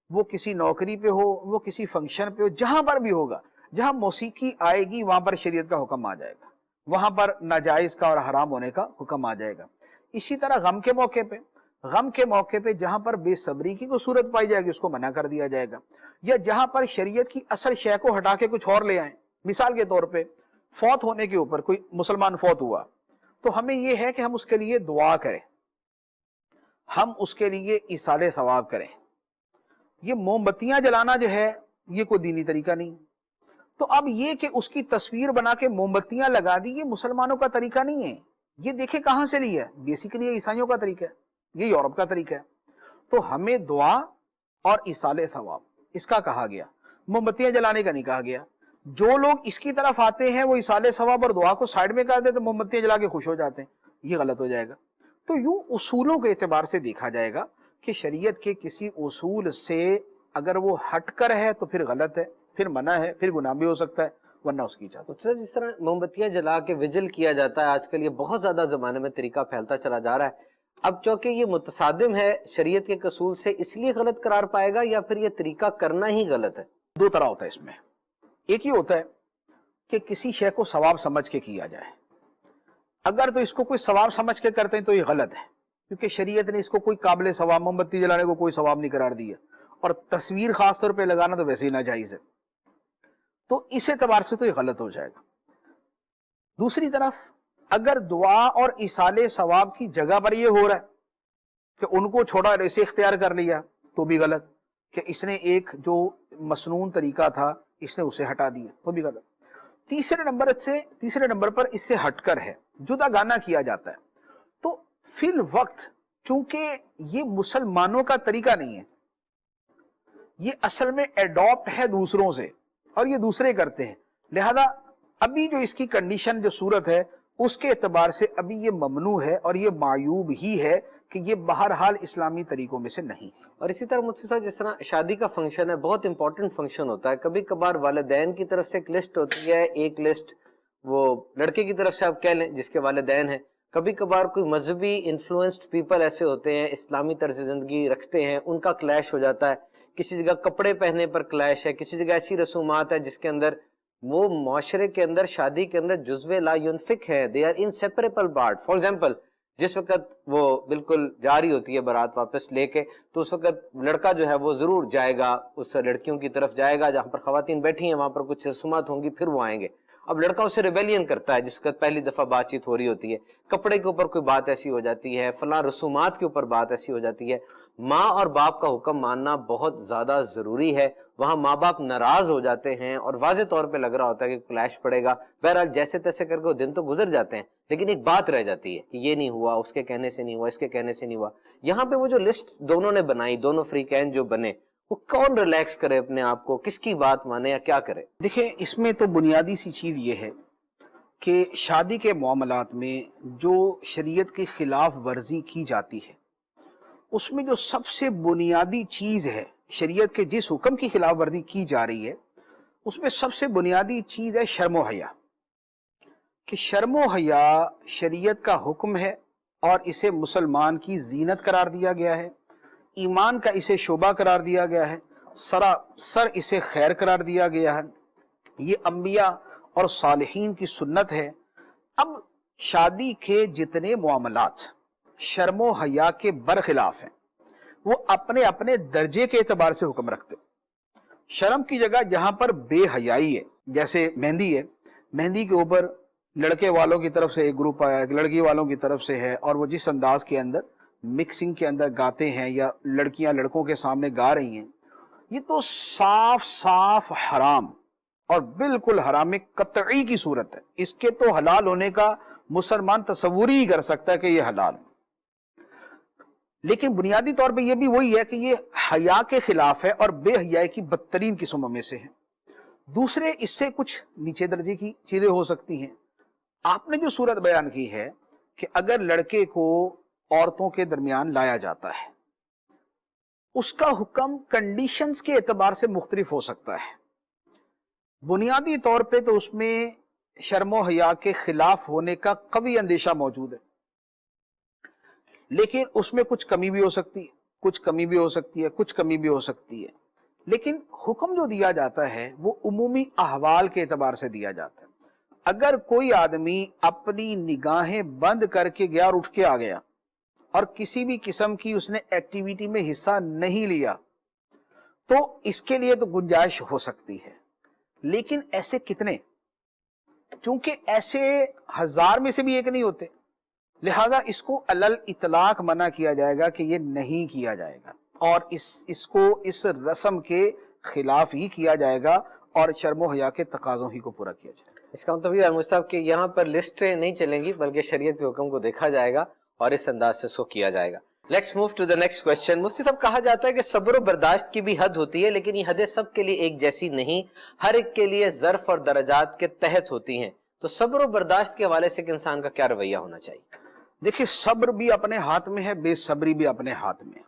وہ کسی نوکری پہ ہو، وہ کسی فنکشن پہ ہو، جہاں پر بھی ہوگا، جہاں موسیقی آئے گی وہاں پر شریعت کا حکم آ جائے گا، وہاں پر ناجائز کا اور حرام ہونے کا حکم آ جائے گا. اسی طرح غم کے موقع پہ جہاں پر بے صبری کی کوئی صورت پائی جائے گی اس کو منع کر دیا جائے گا، یا جہاں پر شریعت کی اصل شے کو ہٹا کے کچھ اور لے آئیں. مثال کے طور پہ فوت ہونے کے اوپر کوئی مسلمان فوت ہوا تو ہمیں یہ ہے کہ ہم اس کے لیے دعا کریں، ہم اس کے لیے ایصال ثواب کریں. یہ موم بتیاں جلانا جو ہے یہ کوئی دینی طریقہ نہیں. تو اب یہ کہ اس کی تصویر بنا کے موم بتیاں لگا دی، یہ مسلمانوں کا طریقہ نہیں ہے. یہ دیکھیں کہاں سے لیا ہے، بیسیکلی یہ عیسائیوں کا طریقہ ہے. یہ یورپ کا طریقہ ہے. تو ہمیں دعا اور ایصال ثواب اس کا کہا گیا, موم بتیاں جلانے کا نہیں کہا گیا. جو لوگ اس کی طرف آتے ہیں وہ ایصال ثواب اور دعا کو سائڈ میں کر دیتے تو موم بتیاں جلا کے خوش ہو جاتے ہیں, یہ غلط ہو جائے گا. تو یوں اصولوں کے اعتبار سے دیکھا جائے گا کہ شریعت کے کسی اصول سے اگر وہ ہٹ کر ہے تو پھر غلط ہے, پھر منع ہے, پھر گناہ بھی ہو سکتا ہے, ورنہ اس کی اجازت. سر جس طرح موم بتیاں جلا کے وجل کیا جاتا ہے آج کل, یہ بہت زیادہ زمانے میں طریقہ پھیلتا چلا جا رہا ہے. اب چونکہ یہ متصادم ہے شریعت کے اصول سے, اس لیے غلط قرار پائے گا یا پھر یہ طریقہ کرنا ہی غلط ہے؟ دو طرح ہوتا ہے اس میں. ایک یہ ہوتا ہے کہ کسی شے کو ثواب سمجھ کے کیا جائے, اگر تو اس کو کوئی ثواب سمجھ کے کرتے ہیں تو یہ غلط ہے, کیونکہ شریعت نے اس کو کوئی قابل ثواب, موم بتی جلانے کو کوئی ثواب نہیں قرار دیا, اور تصویر خاص طور پہ لگانا تو ویسے ہی ناجائز ہے. تو اس اعتبار سے تو یہ غلط ہو جائے گا. دوسری طرف اگر دعا اور ایصال ثواب کی جگہ پر یہ ہو رہا ہے کہ ان کو چھوڑا ایسے اختیار کر لیا تو بھی غلط, کہ اس نے ایک جو مسنون طریقہ تھا اس نے اسے ہٹا دیا تو بھی غلط. تیسرے نمبر پر اس سے ہٹ کر ہے جدا گانا کیا جاتا ہے, تو فی الوقت چونکہ یہ مسلمانوں کا طریقہ نہیں ہے, یہ اصل میں ایڈاپٹ ہے دوسروں سے اور یہ دوسرے کرتے ہیں, لہذا ابھی جو اس کی کنڈیشن جو صورت ہے اس کے اعتبار سے ابھی یہ ممنوع ہے اور یہ معیوب ہی ہے کہ یہ بہرحال اسلامی طریقوں میں سے نہیں ہے. اور اسی طرح مجھ سے جس طرح شادی کا فنکشن ہے, بہت امپورٹنٹ فنکشن ہوتا ہے, کبھی کبھار والدین کی طرف سے ایک لسٹ ہوتی ہے, ایک لسٹ وہ لڑکے کی طرف سے آپ کہہ لیں جس کے والدین ہیں, کبھی کبھار کوئی مذہبی انفلوئنسڈ پیپل ایسے ہوتے ہیں, اسلامی طرز زندگی رکھتے ہیں, ان کا کلیش ہو جاتا ہے. کسی جگہ کپڑے پہننے پر کلیش ہے, کسی جگہ ایسی رسومات ہے جس کے اندر وہ معاشرے کے اندر شادی کے اندر جزو لا ينفک ہے, they are inseparable part. For example جس وقت وہ بالکل جا رہی ہوتی ہے بارات واپس لے کے, تو اس وقت لڑکا جو ہے وہ ضرور جائے گا اس لڑکیوں کی طرف جائے گا جہاں پر خواتین بیٹھی ہیں, وہاں پر کچھ رسومات ہوں گی, پھر وہ آئیں گے. اب لڑکا اسے ریبیلین کرتا ہے جس وقت پہلی دفعہ بات چیت ہو رہی ہوتی ہے, کپڑے کے اوپر کوئی بات ایسی ہو جاتی ہے, فلاں رسومات کے اوپر بات ایسی ہو جاتی ہے. ماں اور باپ کا حکم ماننا بہت زیادہ ضروری ہے. وہاں ماں باپ ناراض ہو جاتے ہیں اور واضح طور پہ لگ رہا ہوتا ہے کہ کلیش پڑے گا. بہرحال جیسے تیسے کر کے وہ دن تو گزر جاتے ہیں, لیکن ایک بات رہ جاتی ہے کہ یہ نہیں ہوا, اس کے کہنے سے نہیں ہوا, اس کے کہنے سے نہیں ہوا. یہاں پہ وہ جو لسٹ دونوں نے بنائی, دونوں فریقین جو بنے, وہ کون ریلیکس کرے اپنے آپ کو, کس کی بات مانے یا کیا کرے؟ دیکھیں اس میں تو بنیادی سی چیز یہ ہے کہ شادی کے معاملات میں جو شریعت کی خلاف ورزی کی جاتی ہے اس میں جو سب سے بنیادی چیز ہے, شریعت کے جس حکم کی خلاف ورزی کی جا رہی ہے اس میں سب سے بنیادی چیز ہے شرم و حیا, کہ شرم و حیا شریعت کا حکم ہے اور اسے مسلمان کی زینت قرار دیا گیا ہے, ایمان کا اسے شعبہ قرار دیا گیا ہے, سراسر اسے خیر قرار دیا گیا ہے, یہ انبیاء اور صالحین کی سنت ہے. اب شادی کے جتنے معاملات شرم و حیا کے برخلاف ہیں وہ اپنے اپنے درجے کے اعتبار سے حکم رکھتے. شرم کی جگہ جہاں پر بے حیائی ہے, جیسے مہندی ہے, مہندی کے اوپر لڑکے والوں کی طرف سے ایک گروپ آیا, ایک لڑکی والوں کی طرف سے ہے, اور وہ جس انداز کے اندر مکسنگ کے اندر گاتے ہیں یا لڑکیاں لڑکوں کے سامنے گا رہی ہیں, یہ تو صاف صاف حرام اور بالکل حرام قطعی کی صورت ہے. اس کے تو حلال ہونے کا مسلمان تصور ہی کر سکتا ہے کہ یہ حلال ہے. لیکن بنیادی طور پہ یہ بھی وہی ہے کہ یہ حیا کے خلاف ہے اور بے حیائی کی بدترین قسموں میں سے ہے. دوسرے اس سے کچھ نیچے درجے کی چیزیں ہو سکتی ہیں. آپ نے جو صورت بیان کی ہے کہ اگر لڑکے کو عورتوں کے درمیان لایا جاتا ہے, اس کا حکم کنڈیشنز کے اعتبار سے مختلف ہو سکتا ہے. بنیادی طور پہ تو اس میں شرم و حیا کے خلاف ہونے کا قوی اندیشہ موجود ہے, لیکن اس میں کچھ کمی بھی ہو سکتی ہے, کچھ کمی بھی ہو سکتی ہے, کچھ کمی بھی ہو سکتی ہے. لیکن حکم جو دیا جاتا ہے وہ عمومی احوال کے اعتبار سے دیا جاتا ہے. اگر کوئی آدمی اپنی نگاہیں بند کر کے گیا اور اٹھ کے آ گیا اور کسی بھی قسم کی اس نے ایکٹیویٹی میں حصہ نہیں لیا تو اس کے لیے تو گنجائش ہو سکتی ہے. لیکن ایسے کتنے؟ چونکہ ایسے ہزار میں سے بھی ایک نہیں ہوتے, لہذا اس کو علل اطلاق منع کیا جائے گا کہ یہ نہیں کیا جائے گا, اور اس کو اس رسم کے خلاف ہی کیا جائے گا اور شرم و حیا کے تقاضوں ہی کو پورا کیا جائے گا. اس کا مطلب یہ ہے مصطفیٰ کہ یہاں پر لسٹیں نہیں چلیں گی بلکہ شریعت کے حکم کو دیکھا جائے گا اور اس انداز سے اس کو کیا جائے گا. Let's move to the next question. مفتی صاحب کہا جاتا ہے کہ صبر و برداشت کی بھی حد ہوتی ہے لیکن یہ حدیں سب کے لیے ایک جیسی نہیں, ہر ایک کے لیے ظرف اور درجات کے تحت ہوتی ہیں. تو صبر و برداشت کے حوالے سے ایک انسان کا کیا رویہ ہونا چاہیے؟ دیکھیں صبر بھی اپنے ہاتھ میں ہے, بے صبری بھی اپنے ہاتھ میں ہے.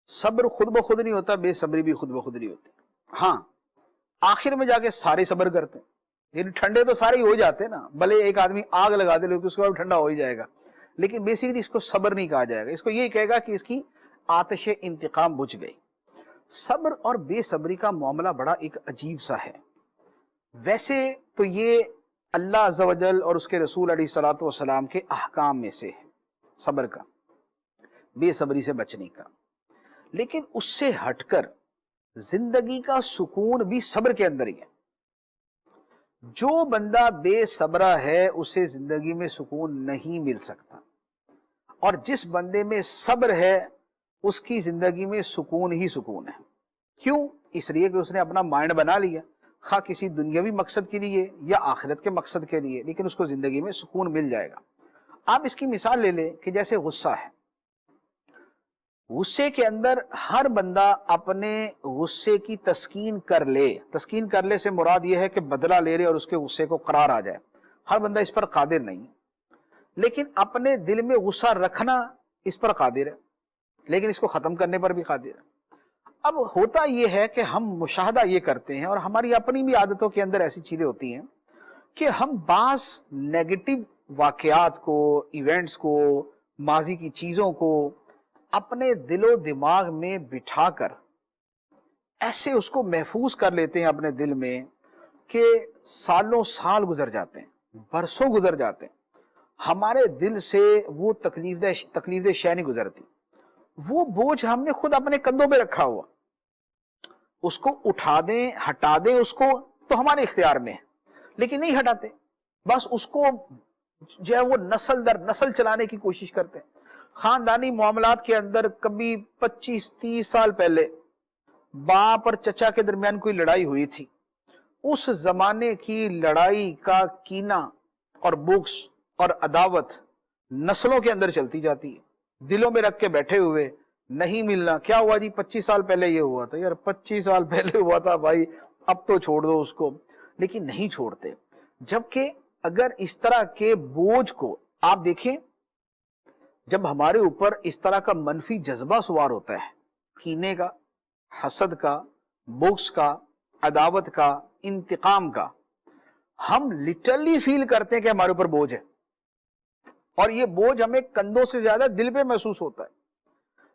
صبر خود بخود نہیں ہوتا, بے صبری بھی خود بخود نہیں ہوتی. ہاں آخر میں جا کے سارے صبر کرتے ہیں, یعنی ٹھنڈے تو سارے ہی ہو جاتے ہیں نا, بھلے ایک آدمی آگ لگا دے لیکن اس کے بعد ٹھنڈا ہو ہی جائے گا, لیکن بیسیکلی اس کو صبر نہیں کہا جائے گا, اس کو یہی کہے گا کہ اس کی آتش انتقام بجھ گئی. صبر اور بے صبری کا معاملہ بڑا ایک عجیب سا ہے. ویسے تو یہ اللہ عز و جل اور اس کے رسول علیہ الصلوۃ والسلام کے احکام میں سے ہے صبر کا, بے صبری سے بچنے کا, لیکن اس سے ہٹ کر زندگی کا سکون بھی صبر کے اندر ہی ہے. جو بندہ بے صبرہ ہے اسے زندگی میں سکون نہیں مل سکتا, اور جس بندے میں صبر ہے اس کی زندگی میں سکون ہی سکون ہے. کیوں؟ اس لیے کہ اس نے اپنا مائنڈ بنا لیا, خواہ کسی دنیاوی مقصد کے لیے یا آخرت کے مقصد کے لیے, لیکن اس کو زندگی میں سکون مل جائے گا. آپ اس کی مثال لے لیں کہ جیسے غصہ ہے, غصے کے اندر ہر بندہ اپنے غصے کی تسکین کر لے. تسکین کر لے سے مراد یہ ہے کہ بدلہ لے لے اور اس کے غصے کو قرار آ جائے. ہر بندہ اس پر قادر نہیں, لیکن اپنے دل میں غصہ رکھنا اس پر قادر ہے, لیکن اس کو ختم کرنے پر بھی قادر ہے. اب ہوتا یہ ہے کہ ہم مشاہدہ یہ کرتے ہیں, اور ہماری اپنی بھی عادتوں کے اندر ایسی چیزیں ہوتی ہیں کہ ہم بعض نیگیٹو واقعات کو, ایونٹس کو, ماضی کی چیزوں کو اپنے دل و دماغ میں بٹھا کر ایسے اس کو محفوظ کر لیتے ہیں اپنے دل میں کہ سالوں سال گزر جاتے ہیں, برسوں گزر جاتے ہیں, ہمارے دل سے وہ تکلیف دہ شے نہیں گزرتی. وہ بوجھ ہم نے خود اپنے کندھوں پہ رکھا ہوا, اس کو اٹھا دیں ہٹا دیں اس کو تو ہمارے اختیار میں ہے, لیکن نہیں ہٹاتے, بس اس کو جو ہے وہ نسل در نسل چلانے کی کوشش کرتے ہیں. خاندانی معاملات کے اندر کبھی 25-30 سال پہلے باپ اور چچا کے درمیان کوئی لڑائی ہوئی تھی, اس زمانے کی لڑائی کا کینہ اور بغض اور عداوت نسلوں کے اندر چلتی جاتی ہے, دلوں میں رکھ کے بیٹھے ہوئے, نہیں ملنا. کیا ہوا جی 25 سال پہلے یہ ہوا تھا, یار 25 سال پہلے ہوا تھا بھائی, اب تو چھوڑ دو اس کو, لیکن نہیں چھوڑتے. جبکہ اگر اس طرح کے بوجھ کو آپ دیکھیں, جب ہمارے اوپر اس طرح کا منفی جذبہ سوار ہوتا ہے, کینے کا, حسد کا, بغض کا, عداوت کا, انتقام کا, ہم لٹرلی فیل کرتے ہیں کہ ہمارے اوپر بوجھ ہے, اور یہ بوجھ ہمیں کندھوں سے زیادہ دل پہ محسوس ہوتا ہے,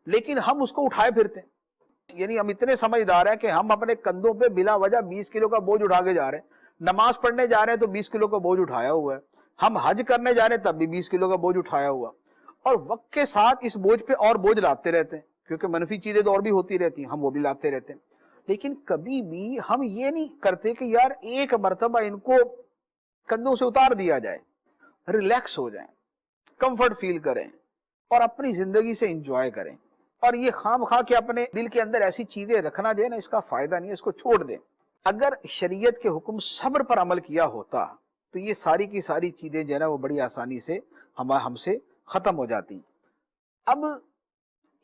لیکن ہم اس کو اٹھائے پھرتے ہیں. یعنی ہم اتنے سمجھدار ہیں کہ ہم اپنے کندھوں پہ بلا وجہ 20 کلو کا بوجھ اٹھا کے جا رہے ہیں. نماز پڑھنے جا رہے ہیں تو 20 کلو کا بوجھ اٹھایا ہوا ہے, ہم حج کرنے جا رہے ہیں تب بھی 20 کلو کا بوجھ اٹھایا ہوا, اور وقت کے ساتھ اس بوجھ پہ اور بوجھ لاتے رہتے ہیں, کیونکہ منفی چیزیں تو اور بھی ہوتی رہتی ہیں, ہم وہ بھی لاتے رہتے ہیں. لیکن کبھی بھی ہم یہ نہیں کرتے کہ یار ایک مرتبہ ان کو کندھوں سے اتار دیا جائے, ریلیکس ہو جائیں, کمفرٹ فیل کریں اور اپنی زندگی سے انجوائے کریں. اور یہ خام خواہ کہ اپنے دل کے اندر ایسی چیزیں رکھنا جو ہے نا, اس کا فائدہ نہیں ہے, اس کو چھوڑ دیں. اگر شریعت کے حکم صبر پر عمل کیا ہوتا تو یہ ساری کی ساری چیزیں جو ہے نا وہ بڑی آسانی سے ہم سے ختم ہو جاتی. اب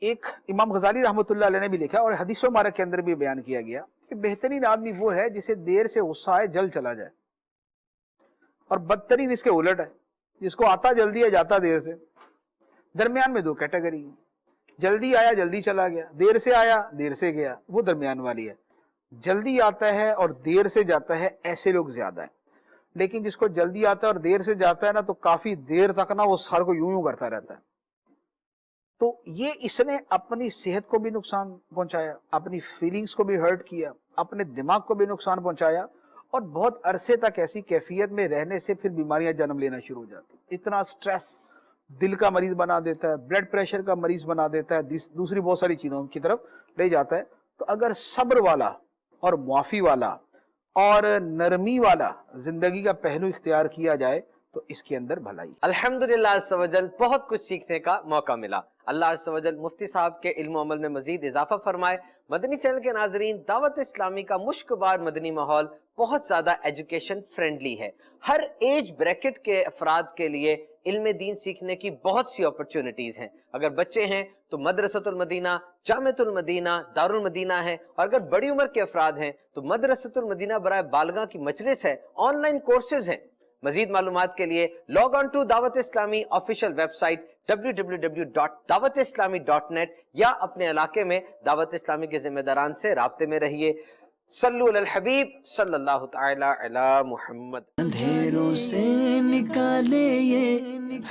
ایک امام غزالی رحمۃ اللہ علیہ نے بھی لکھا, اور حدیث مبارک کے اندر بھی بیان کیا گیا کہ بہترین آدمی وہ ہے جسے دیر سے غصہ آئے جل چلا جائے, اور بدترین اس کے الٹ ہے جس کو آتا جلدی ہے جاتا دیر سے. درمیان میں 2 کیٹیگری ہیں, جلدی آیا جلدی چلا گیا, دیر سے آیا دیر سے گیا, وہ درمیان والی ہے. جلدی آتا ہے اور دیر سے جاتا ہے, ایسے لوگ زیادہ ہیں. لیکن جس کو جلدی آتا ہے اور دیر سے جاتا ہے نا, تو کافی دیر تک نا وہ سر کو یوں کرتا رہتا ہے. تو یہ اس نے اپنی صحت کو بھی نقصان پہنچایا, اپنی فیلنگز کو بھی ہرٹ کیا, اپنے دماغ کو بھی نقصان پہنچایا, اور بہت عرصے تک ایسی کیفیت میں رہنے سے پھر بیماریاں جنم لینا شروع ہو جاتی. اتنا سٹریس دل کا مریض بنا دیتا ہے, بلڈ پریشر کا مریض بنا دیتا ہے, دوسری بہت ساری چیزوں کی طرف لے جاتا ہے. تو اگر صبر والا اور معافی والا اور نرمی والا زندگی کا پہلو اختیار کیا جائے تو اس کے اندر بھلائی. الحمدللہ عز و جل بہت کچھ سیکھنے کا موقع ملا. اللہ عز و جل مفتی صاحب کے علم و عمل میں مزید اضافہ فرمائے. مدنی چینل کے ناظرین, دعوت اسلامی کا مشکبار مدنی ماحول بہت زیادہ ایجوکیشن فرینڈلی ہے. ہر ایج بریکٹ کے افراد کے لیے علم دین سیکھنے کی بہت سی اپرچونٹیز ہیں. اگر بچے ہیں تو مدرسۃ المدینہ، جامعۃ المدینہ، دارالمدینہ ہے، اور اگر بڑی عمر کے افراد ہیں تو مدرسۃ المدینہ برائے بالغاں کی مجلس ہے، آن لائن کورسز ہیں. مزید معلومات کے لیے لاگ آن ٹو دعوت اسلامی آفیشیل ویب سائٹ www.dawatislami.net یا اپنے علاقے میں دعوت اسلامی کے ذمہ داران سے رابطے میں رہیے. صلو علی الحبیب صلی اللہ تعالی علی محمد. اندھیروں سے نکالے یہ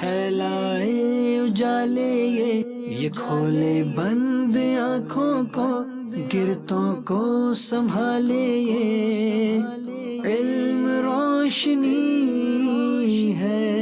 پھیلائے اجالے یہ کھولے بند آنکھوں کو گرتوں کو سنبھالے یہ علم روشنی ہے